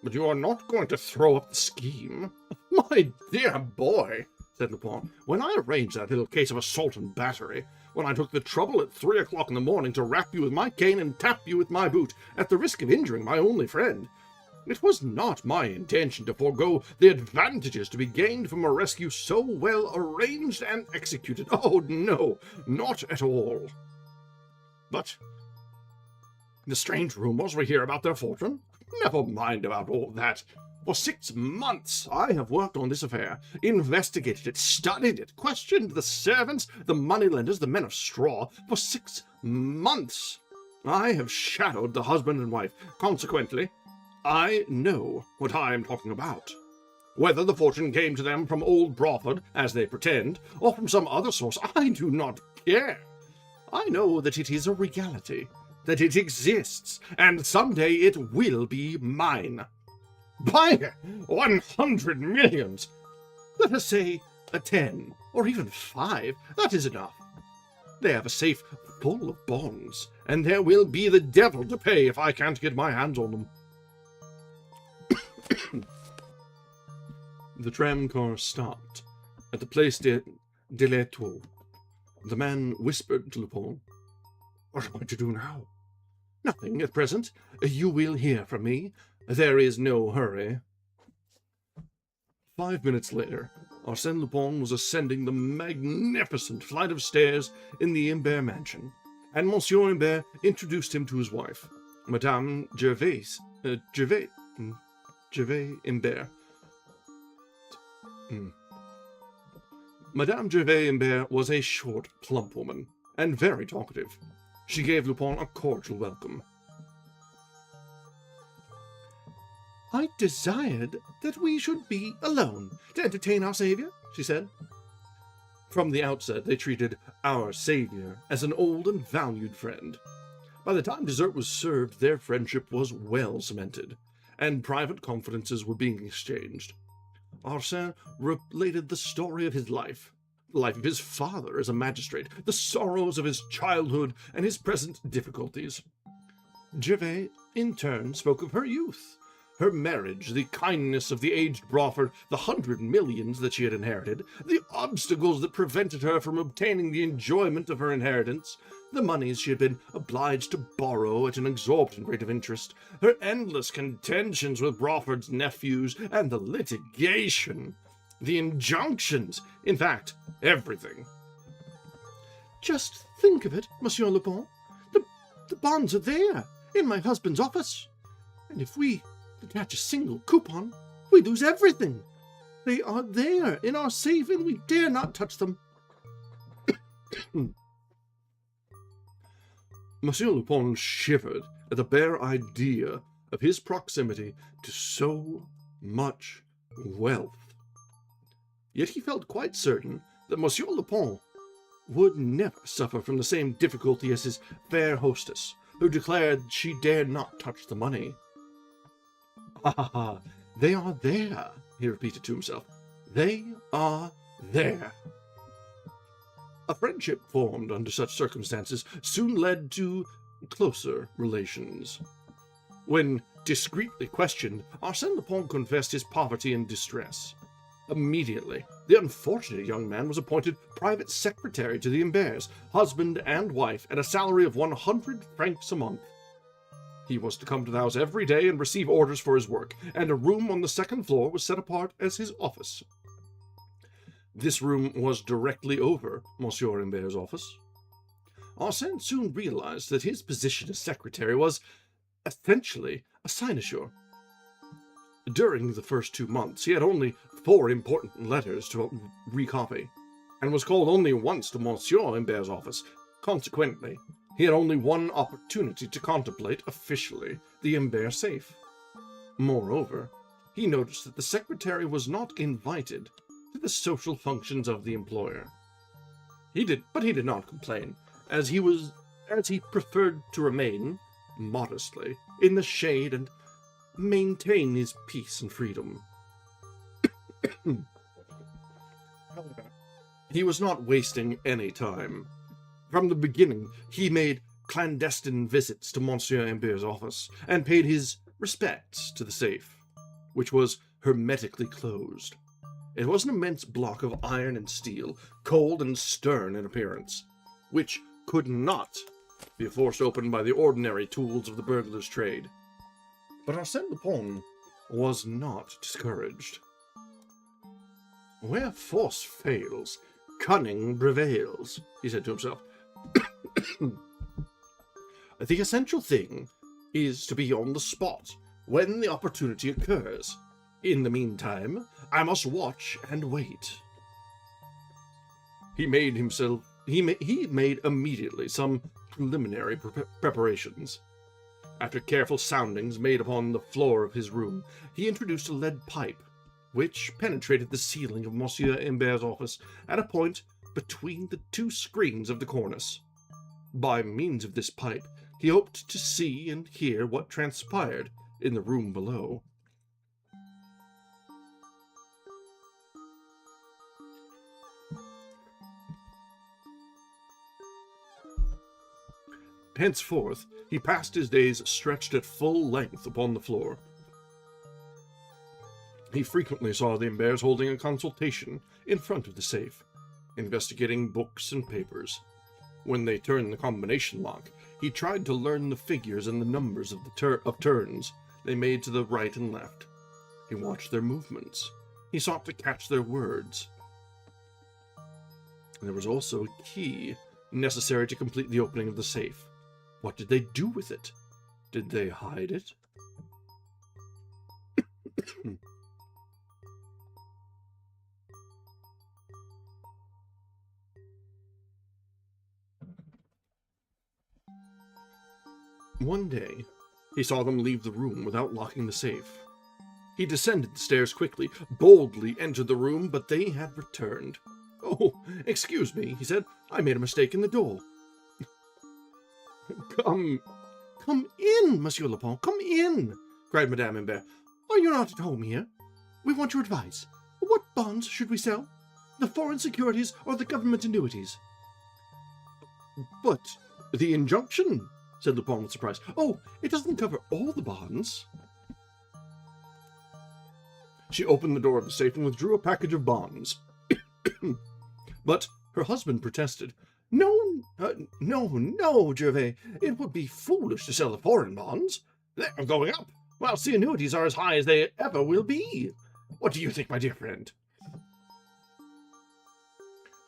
"But you are not going to throw up the scheme?" "My dear boy," said Lupin, "when I arranged that little case of assault and battery, when I took the trouble at 3 o'clock in the morning to rap you with my cane and tap you with my boot, at the risk of injuring my only friend, it was not my intention to forego the advantages to be gained from a rescue so well arranged and executed. Oh, no, not at all. But the strange rumors we hear about their fortune? Never mind about all that. For 6 months I have worked on this affair, investigated it, studied it, questioned the servants, the moneylenders, the men of straw. For 6 months I have shadowed the husband and wife. Consequently, I know what I am talking about. Whether the fortune came to them from old Brawford, as they pretend, or from some other source, I do not care. I know that it is a reality, that it exists, and someday it will be mine. By 100 millions! Let us say 10, or even 5, that is enough. They have a safe full of bonds, and there will be the devil to pay if I can't get my hands on them. The tram-car stopped at the Place de l'Etoile. The man whispered to Lupin, "What am I to do now?" Nothing at present. You will hear from me. There is no hurry." 5 minutes later, Arsène Lupin was ascending the magnificent flight of stairs in the Imbert mansion, and Monsieur Imbert introduced him to his wife, Madame Gervais Imbert. Madame Gervais Imbert was a short, plump woman, and very talkative. She gave Lupin a cordial welcome. "I desired that we should be alone to entertain our saviour," she said. From the outset, they treated our saviour as an old and valued friend. By the time dessert was served, their friendship was well cemented, and private confidences were being exchanged. Arsène related the story of his life, the life of his father as a magistrate, the sorrows of his childhood, and his present difficulties. Gervais, in turn, spoke of her youth, her marriage, the kindness of the aged Brawford, the 100 millions that she had inherited, the obstacles that prevented her from obtaining the enjoyment of her inheritance, the moneys she had been obliged to borrow at an exorbitant rate of interest, her endless contentions with Brawford's nephews, and the litigation, the injunctions, in fact, everything. "Just think of it, Monsieur Lupin. The bonds are there, in my husband's office, and if we detach a single coupon, we lose everything. They are there in our safe, and we dare not touch them." Monsieur Lupin shivered at the bare idea of his proximity to so much wealth. Yet he felt quite certain that Monsieur Lupin would never suffer from the same difficulty as his fair hostess, who declared she dared not touch the money. "Ah, they are there," he repeated to himself. "They are there." A friendship formed under such circumstances soon led to closer relations. When discreetly questioned, Arsène Lupin confessed his poverty and distress. Immediately, the unfortunate young man was appointed private secretary to the Imberts, husband and wife, at a salary of 100 francs a month. He was to come to the house every day and receive orders for his work, and a room on the second floor was set apart as his office. This room was directly over Monsieur Imbert's office. Arsène soon realized that his position as secretary was essentially a sinecure. During the first 2 months, he had only 4 important letters to recopy, and was called only once to Monsieur Imbert's office. Consequently, he had only one opportunity to contemplate, officially, the Imbert safe. Moreover, he noticed that the secretary was not invited to the social functions of the employer. He did not complain, as he preferred to remain, modestly, in the shade and maintain his peace and freedom. He was not wasting any time. From the beginning, he made clandestine visits to Monsieur Imbert's office, and paid his respects to the safe, which was hermetically closed. It was an immense block of iron and steel, cold and stern in appearance, which could not be forced open by the ordinary tools of the burglar's trade. But Arsène Lupin was not discouraged. "Where force fails, cunning prevails," he said to himself. "The essential thing is to be on the spot when the opportunity occurs. In the meantime, I must watch and wait." He made immediately some preliminary preparations. After careful soundings made upon the floor of his room, he introduced a lead pipe, which penetrated the ceiling of Monsieur Imbert's office at a point between the 2 screens of the cornice. By means of this pipe, he hoped to see and hear what transpired in the room below. Henceforth, he passed his days stretched at full length upon the floor. He frequently saw the Imberts holding a consultation in front of the safe, investigating books and papers. When they turned the combination lock, he tried to learn the figures and the numbers of the turns they made to the right and left. He watched their movements. He sought to catch their words. There was also a key necessary to complete the opening of the safe. What did they do with it? Did they hide it? One day, he saw them leave the room without locking the safe. He descended the stairs quickly, boldly entered the room, but they had returned. "Oh, excuse me," he said. "I made a mistake in the door." Come in, Monsieur Leblanc, come in," cried Madame Imbert. "Are you not at home here? We want your advice. What bonds should we sell? The foreign securities or the government annuities?" "But the injunction," said Lupin with surprise. "Oh, it doesn't cover all the bonds." She opened the door of the safe and withdrew a package of bonds. But her husband protested. No, Gervais. It would be foolish to sell the foreign bonds. They're going up, whilst the annuities are as high as they ever will be. What do you think, my dear friend?"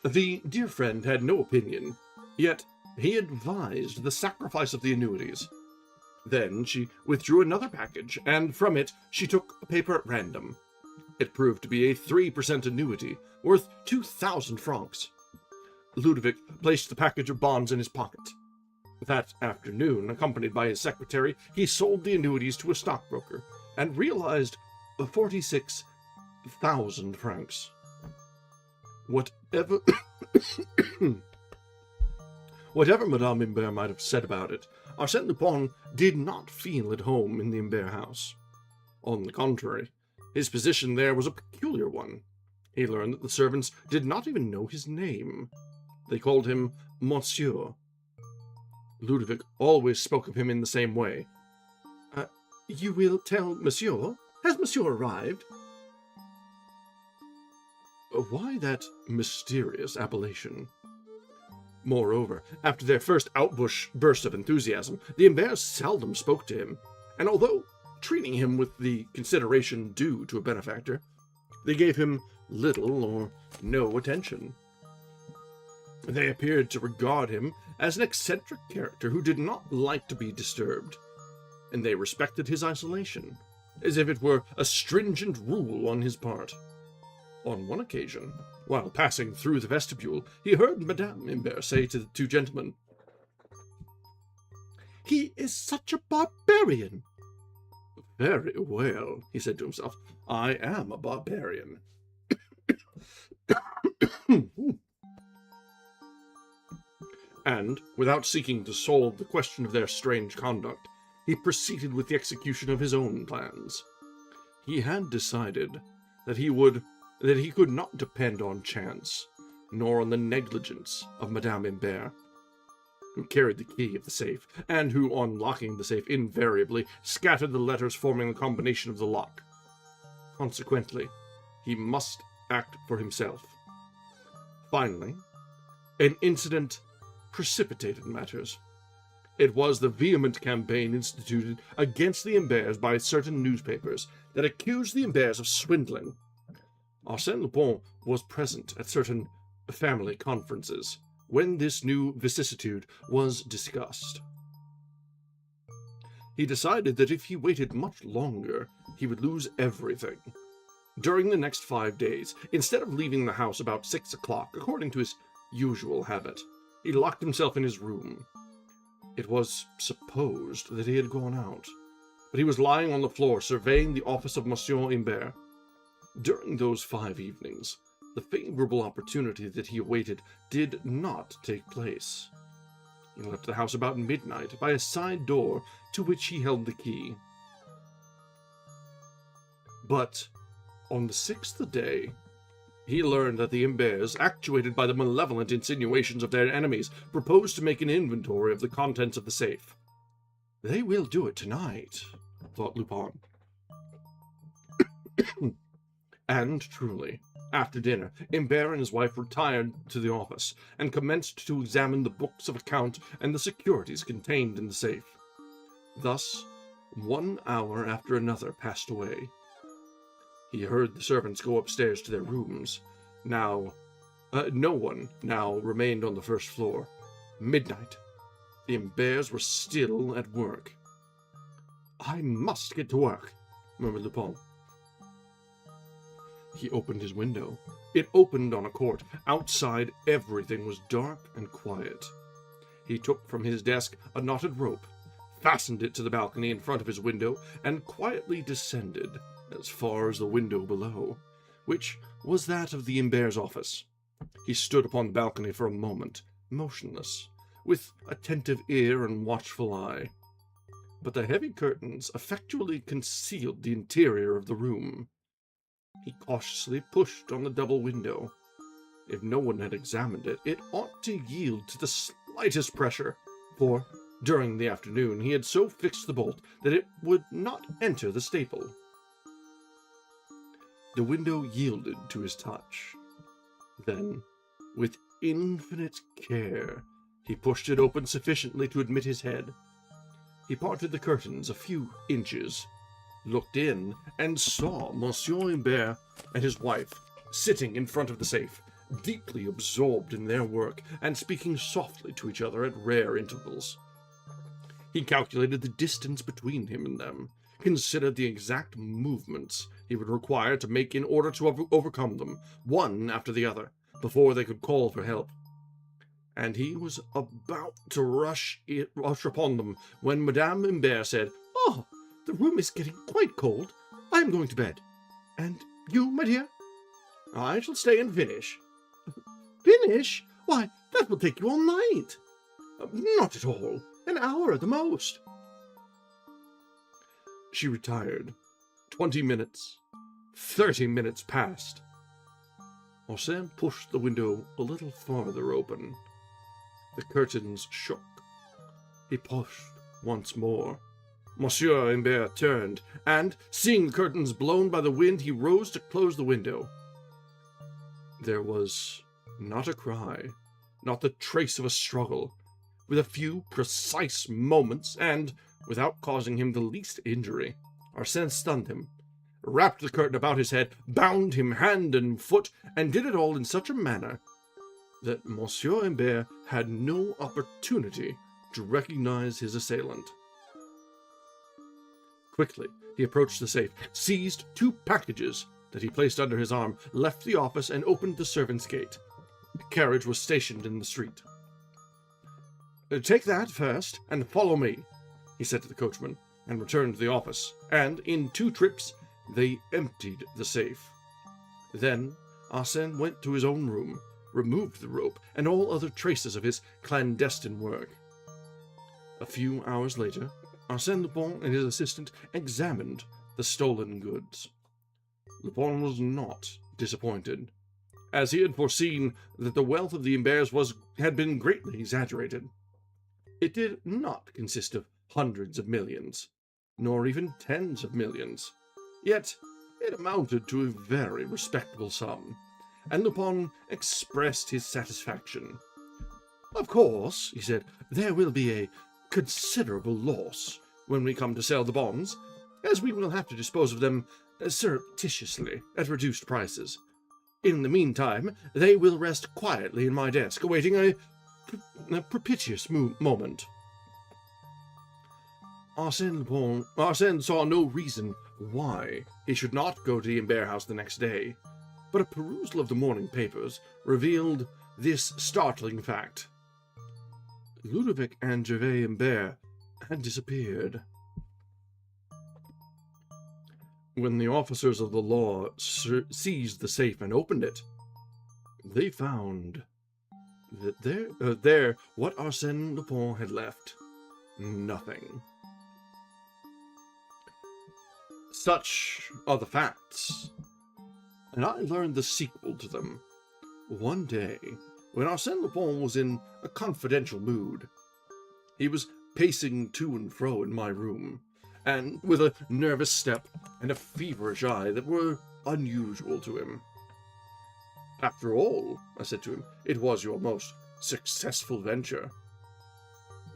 The dear friend had no opinion, yet he advised the sacrifice of the annuities. Then she withdrew another package, and from it she took a paper at random. It proved to be a 3% annuity, worth 2,000 francs. Ludovic placed the package of bonds in his pocket. That afternoon, accompanied by his secretary, he sold the annuities to a stockbroker, and realized 46,000 francs. Whatever Madame Imbert might have said about it, Arsène Lupin did not feel at home in the Imbert house. On the contrary, his position there was a peculiar one. He learned that the servants did not even know his name. They called him Monsieur. Ludovic always spoke of him in the same way. You will tell Monsieur? Has Monsieur arrived?" Why that mysterious appellation? Moreover, after their first burst of enthusiasm, the Imberts seldom spoke to him, and although treating him with the consideration due to a benefactor, they gave him little or no attention. They appeared to regard him as an eccentric character who did not like to be disturbed, and they respected his isolation, as if it were a stringent rule on his part. On one occasion, while passing through the vestibule, he heard Madame Imbert say to the two gentlemen, "He is such a barbarian." "Very well," he said to himself, "I am a barbarian." And, without seeking to solve the question of their strange conduct, he proceeded with the execution of his own plans. He had decided that he could not depend on chance, nor on the negligence of Madame Imbert, who carried the key of the safe, and who, on locking the safe, invariably scattered the letters forming the combination of the lock. Consequently, he must act for himself. Finally, an incident precipitated matters. It was the vehement campaign instituted against the Imberts by certain newspapers that accused the Imberts of swindling. Arsène Lupin was present at certain family conferences when this new vicissitude was discussed. He decided that if he waited much longer, he would lose everything. During the next 5 days, instead of leaving the house about 6 o'clock, according to his usual habit, he locked himself in his room. It was supposed that he had gone out, but he was lying on the floor surveying the office of Monsieur Imbert. During those 5 evenings, the favorable opportunity that he awaited did not take place. He left the house about midnight by a side door to which he held the key. But on the 6th day, he learned that the Imberts, actuated by the malevolent insinuations of their enemies, proposed to make an inventory of the contents of the safe. "They will do it tonight," thought Lupin. And truly, After dinner, Imbert and his wife retired to the office and commenced to examine the books of account and the securities contained in the safe. Thus, 1 hour after another passed away. He heard the servants go upstairs to their rooms. No one now remained on the first floor. Midnight. The Imberts were still at work. "I must get to work," murmured Lupin. He opened his window. It opened on a court. Outside, everything was dark and quiet. He took from his desk a knotted rope, fastened it to the balcony in front of his window, and quietly descended as far as the window below, which was that of the Imbert's office. He stood upon the balcony for a moment, motionless, with attentive ear and watchful eye. But the heavy curtains effectually concealed the interior of the room. He cautiously pushed on the double window. If no one had examined it, it ought to yield to the slightest pressure, for during the afternoon he had so fixed the bolt that it would not enter the staple. The window yielded to his touch. Then, with infinite care, he pushed it open sufficiently to admit his head. He parted the curtains a few inches, looked in, and saw Monsieur Imbert and his wife sitting in front of the safe, deeply absorbed in their work, and speaking softly to each other at rare intervals. He calculated the distance between him and them, considered the exact movements he would require to make in order to overcome them, one after the other, before they could call for help. And he was about to rush upon them when Madame Imbert said, "Oh, the room is getting quite cold. I am going to bed. And you, my dear?" "I shall stay and finish." "Finish? Why, that will take you all night." "Not at all. An hour at the most." She retired. 20 minutes, 30 minutes passed. Arsène pushed the window a little farther open. The curtains shook. He pushed once more. Monsieur Imbert turned, and, seeing the curtains blown by the wind, he rose to close the window. There was not a cry, not the trace of a struggle. With a few precise moments, and without causing him the least injury, Arsène stunned him, wrapped the curtain about his head, bound him hand and foot, and did it all in such a manner that Monsieur Imbert had no opportunity to recognize his assailant. Quickly, he approached the safe, seized 2 packages that he placed under his arm, left the office, and opened the servants' gate. The carriage was stationed in the street. "Take that first, and follow me," he said to the coachman, and returned to the office, and, in 2 trips, they emptied the safe. Then Arsène went to his own room, removed the rope, and all other traces of his clandestine work. A few hours later, Arsène Lupin and his assistant examined the stolen goods. Lupin was not disappointed, as he had foreseen that the wealth of the Imberts had been greatly exaggerated. It did not consist of hundreds of millions, nor even tens of millions. Yet it amounted to a very respectable sum, and Lupin expressed his satisfaction. "Of course," he said, "there will be a considerable loss when we come to sell the bonds, as we will have to dispose of them surreptitiously at reduced prices. In the meantime, they will rest quietly in my desk, awaiting a propitious moment." Arsène saw no reason why he should not go to the Imbert house the next day, but a perusal of the morning papers revealed this startling fact. Ludovic and Gervais Imbert had disappeared. When the officers of the law seized the safe and opened it, they found that there what Arsène Lupin had left: nothing. Such are the facts, and I learned the sequel to them. One day, when Arsène Lupin was in a confidential mood, he was pacing to and fro in my room, and with a nervous step and a feverish eye that were unusual to him. After all, I said to him, it was your most successful venture.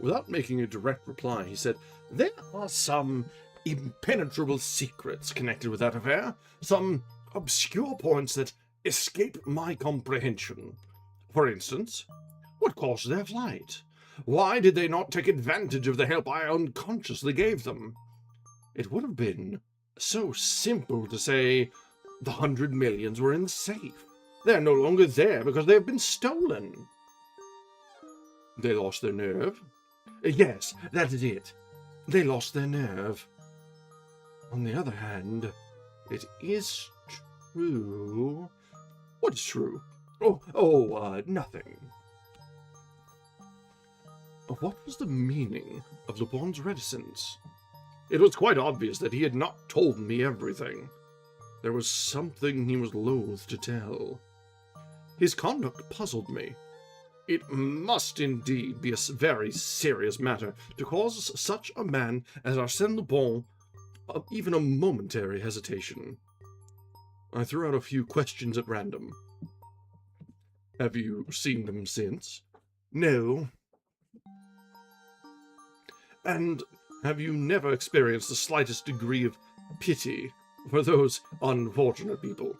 Without making a direct reply, he said, there are some impenetrable secrets connected with that affair, some obscure points that escape my comprehension. For instance, what caused their flight? Why did they not take advantage of the help I unconsciously gave them? It would have been so simple to say the 100 millions were in the safe. They're no longer there because they have been stolen. They lost their nerve? Yes, that is it. They lost their nerve. On the other hand, it is true. What is true? Nothing. What was the meaning of Leblanc's reticence? It was quite obvious that he had not told me everything. There was something he was loath to tell. His conduct puzzled me. It must indeed be a very serious matter to cause such a man as Arsène Lupin even a momentary hesitation. I threw out a few questions at random. Have you seen them since? No. And have you never experienced the slightest degree of pity for those unfortunate people?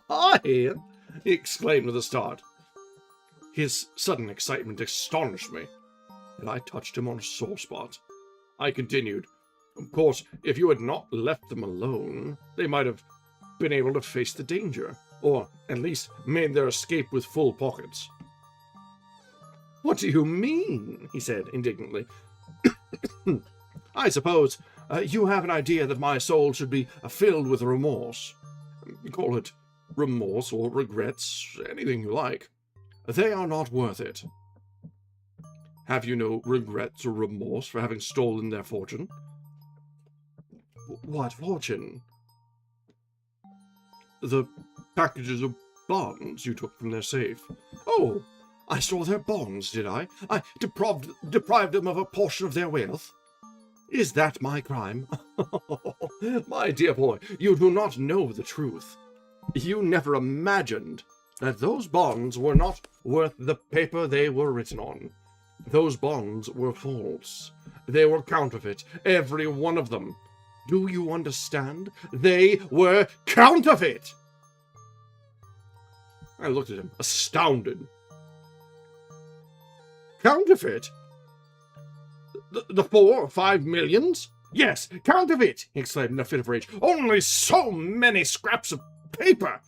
I! He exclaimed with a start. His sudden excitement astonished me, and I touched him on a sore spot. I continued, of course, if you had not left them alone, they might have been able to face the danger, or at least made their escape with full pockets. What do you mean? He said indignantly. I suppose you have an idea that my soul should be filled with remorse. Call it remorse or regrets, anything you like. They are not worth it. Have you no regrets or remorse for having stolen their fortune? What fortune? The packages of bonds you took from their safe. Oh, I stole their bonds, did I? I deprived them of a portion of their wealth? Is that my crime? My dear boy, you do not know the truth. You never imagined that those bonds were not worth the paper they were written on. Those bonds were false. They were counterfeit, every one of them. Do you understand? They were counterfeit! I looked at him, astounded. Counterfeit? The 4 or 5 millions? Yes, counterfeit! He exclaimed in a fit of rage. Only so many scraps of paper!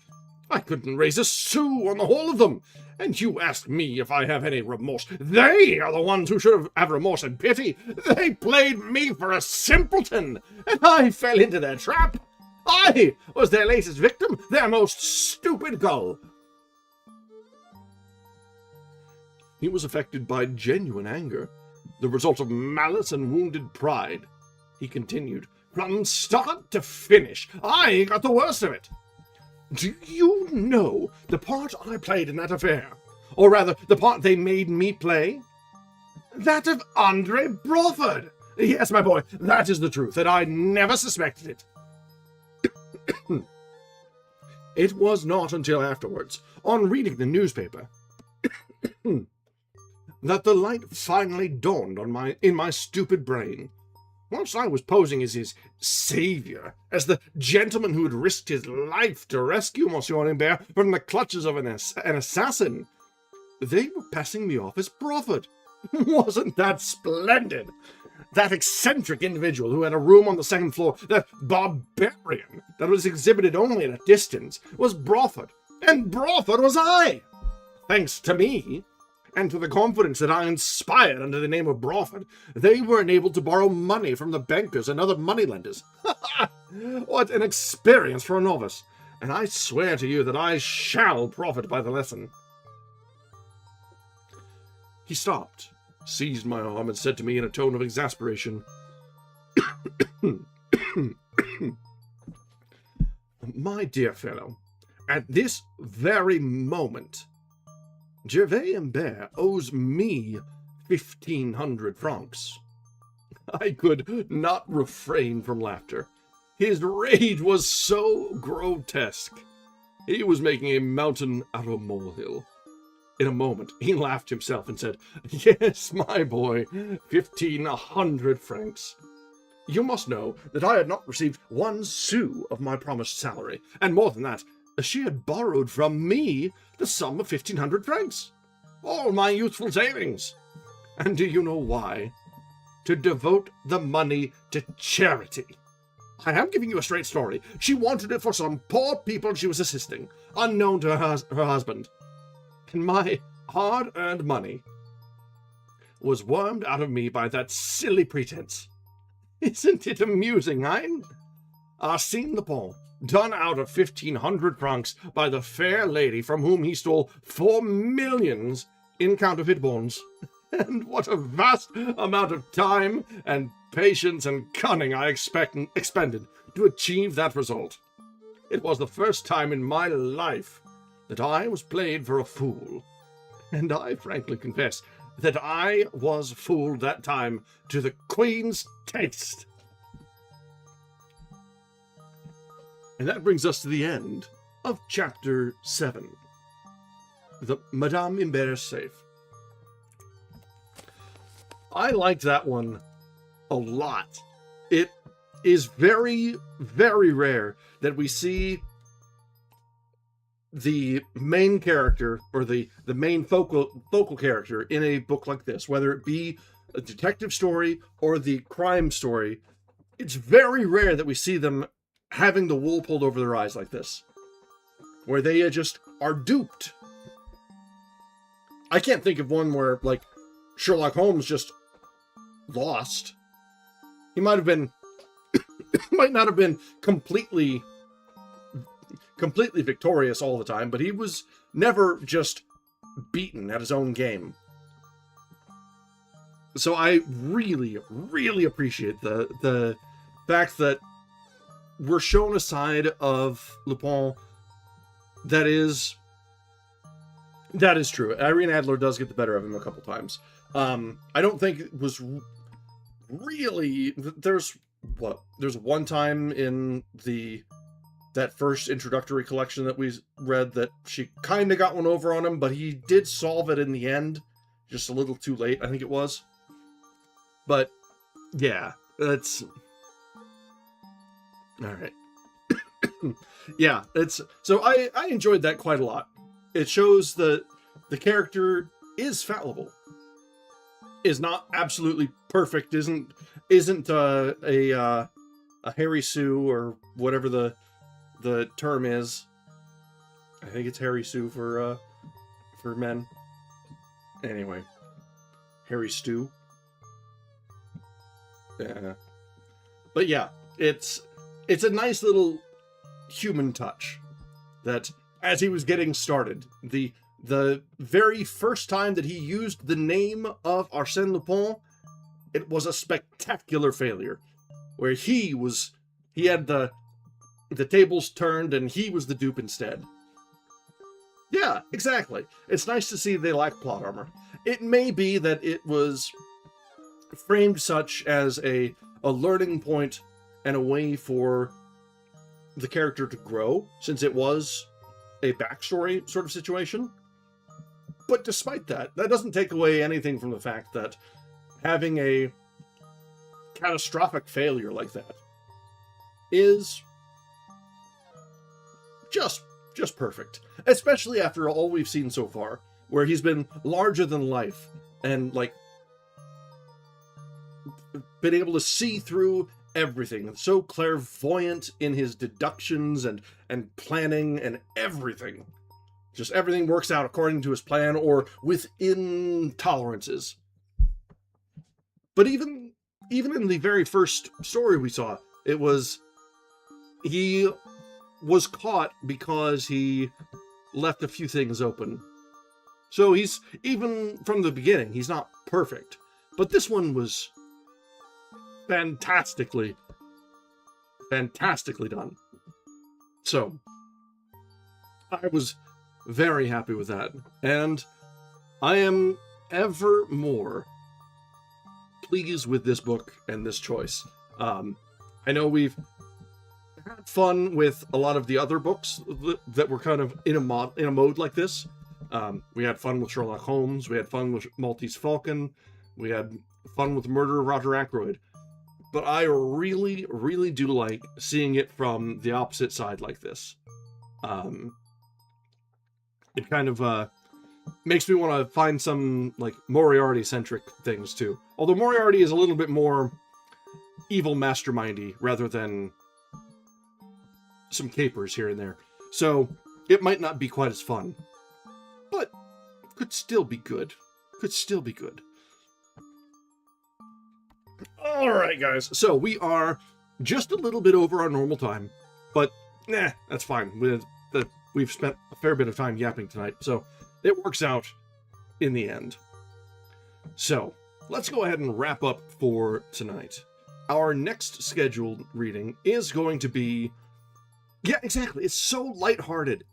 I couldn't raise a sou on the whole of them. And you ask me if I have any remorse. They are the ones who should have remorse and pity. They played me for a simpleton, and I fell into their trap. I was their latest victim, their most stupid gull. He was affected by genuine anger, the result of malice and wounded pride. He continued, from start to finish, I got the worst of it. Do you know the part I played in that affair? Or rather, the part they made me play? That of Andre Brawford. Yes, my boy, that is the truth, and I never suspected it. It was not until afterwards, on reading the newspaper, that the light finally dawned on in my stupid brain. Whilst I was posing as his savior, as the gentleman who had risked his life to rescue Monsieur Imbert from the clutches of an assassin, they were passing me off as Brawford. Wasn't that splendid? That eccentric individual who had a room on the second floor, that barbarian that was exhibited only at a distance, was Brawford, and Brawford was I. Thanks to me, and to the confidence that I inspired under the name of Brawford, they were enabled to borrow money from the bankers and other moneylenders. What an experience for a novice! And I swear to you that I shall profit by the lesson. He stopped, seized my arm, and said to me in a tone of exasperation, My dear fellow, at this very moment, Gervais Imbert owes me 1,500 francs. I could not refrain from laughter. His rage was so grotesque. He was making a mountain out of a molehill. In a moment, he laughed himself and said, "Yes, my boy, 1,500 francs. You must know that I had not received 1 sou of my promised salary, and more than that, she had borrowed from me the sum of 1,500 francs. All my youthful savings. And do you know why? To devote the money to charity. I am giving you a straight story. She wanted it for some poor people she was assisting, unknown to her husband. And my hard-earned money was wormed out of me by that silly pretense. Isn't it amusing, hein? Arsène Lupin, done out of 1,500 francs by the fair lady from whom he stole 4 millions in counterfeit bonds. And what a vast amount of time and patience and cunning I expended to achieve that result. It was the first time in my life that I was played for a fool. And I frankly confess that I was fooled that time to the Queen's taste." And that brings us to the end of Chapter 7, the Madame Imbert's Safe. I liked that one a lot. It is very, very rare that we see the main character, or the main focal character in a book like this, whether it be a detective story or the crime story. It's very rare that we see them having the wool pulled over their eyes like this, where they just are duped. I can't think of one where, like, Sherlock Holmes just lost. He might have been might not have been completely victorious all the time, but he was never just beaten at his own game. So I really, really appreciate the fact that we're shown a side of Lupin that is true. Irene Adler does get the better of him a couple times. I don't think it was really... There's one time in that first introductory collection that we read that she kind of got one over on him, but he did solve it in the end, just a little too late, I think it was. But, yeah, that's... Alright. Yeah, so I enjoyed that quite a lot. It shows that the character is fallible, is not absolutely perfect, isn't a Harry Sue, or whatever the term is. I think it's Harry Sue for men. Anyway, Harry Stew. Yeah. But yeah, it's a nice little human touch that, as he was getting started, the very first time that he used the name of Arsène Lupin, it was a spectacular failure, where he had the tables turned and he was the dupe instead. Yeah, exactly. It's nice to see they lack plot armor. It may be that it was framed such as a learning point and a way for the character to grow, since it was a backstory sort of situation. But despite that doesn't take away anything from the fact that having a catastrophic failure like that is just perfect. Especially after all we've seen so far, where he's been larger than life and, like, been able to see through everything, and so clairvoyant in his deductions and planning and everything. Just everything works out according to his plan or within tolerances. But even in the very first story we saw, he was caught because he left a few things open. So he's, even from the beginning, he's not perfect. But this one was fantastically done. So I was very happy with that, and I am ever more pleased with this book and this choice. I know we've had fun with a lot of the other books that were kind of in a mode like this. We had fun with Sherlock Holmes. We had fun with Maltese Falcon. We had fun with Murder of Roger Ackroyd. But I really, really do like seeing it from the opposite side like this. It kind of makes me want to find some, like, Moriarty-centric things, too. Although Moriarty is a little bit more evil mastermindy rather than some capers here and there. So, it might not be quite as fun. But could still be good. Could still be good. Alright, guys. So, we are just a little bit over our normal time. But, that's fine. We've spent a fair bit of time yapping tonight, so it works out in the end. So, let's go ahead and wrap up for tonight. Our next scheduled reading is going to be... Yeah, exactly. It's so lighthearted.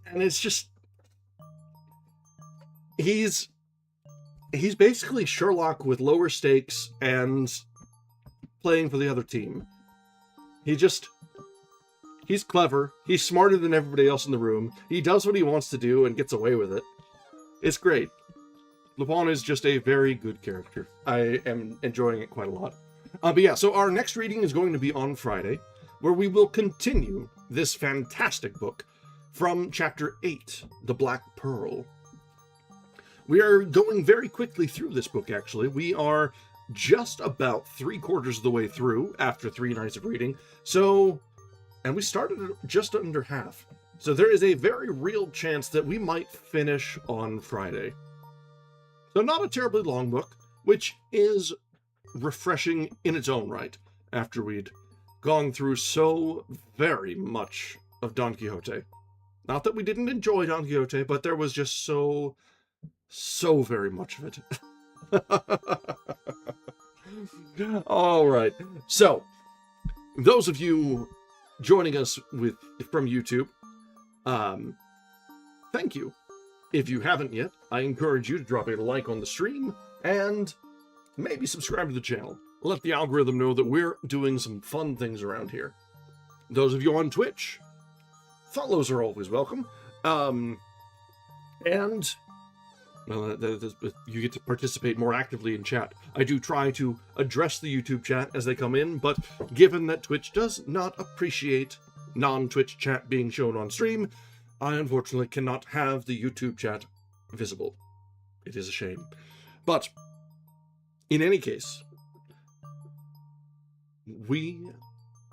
And it's just... He's basically Sherlock with lower stakes and playing for the other team. He's clever. He's smarter than everybody else in the room. He does what he wants to do and gets away with it. It's great. Leblanc is just a very good character. I am enjoying it quite a lot. But yeah, so our next reading is going to be on Friday, where we will continue this fantastic book from Chapter 8, The Black Pearl. We are going very quickly through this book, actually. We are just about 3/4 of the way through after 3 nights of reading. And we started at just under half. So there is a very real chance that we might finish on Friday. So not a terribly long book, which is refreshing in its own right, after we'd gone through so very much of Don Quixote. Not that we didn't enjoy Don Quixote, but there was just so very much of it. All right. So, those of you joining us from YouTube, thank you. If you haven't yet, I encourage you to drop a like on the stream and maybe subscribe to the channel. Let the algorithm know that we're doing some fun things around here. Those of you on Twitch, follows are always welcome. And well, you get to participate more actively in chat. I do try to address the YouTube chat as they come in, but given that Twitch does not appreciate non-Twitch chat being shown on stream, I unfortunately cannot have the YouTube chat visible. It is a shame. But, in any case, we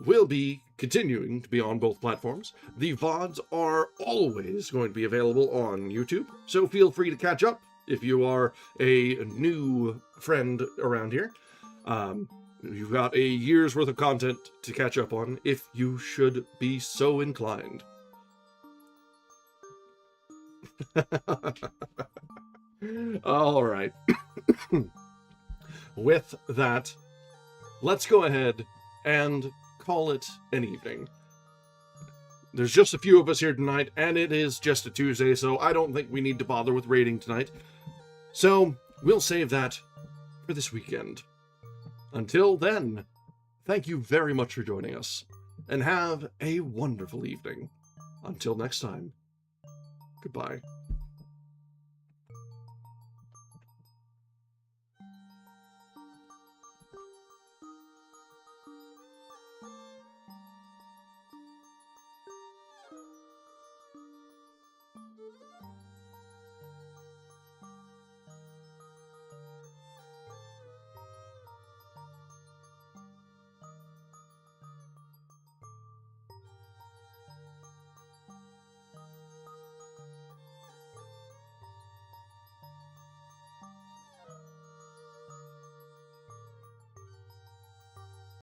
will be continuing to be on both platforms. The VODs are always going to be available on YouTube, so feel free to catch up if you are a new friend around here. You've got a year's worth of content to catch up on if you should be so inclined. All right. With that, let's go ahead and call it an evening. There's just a few of us here tonight, and it is just a Tuesday, so I don't think we need to bother with raiding tonight. So, we'll save that for this weekend. Until then, thank you very much for joining us, and have a wonderful evening. Until next time, goodbye.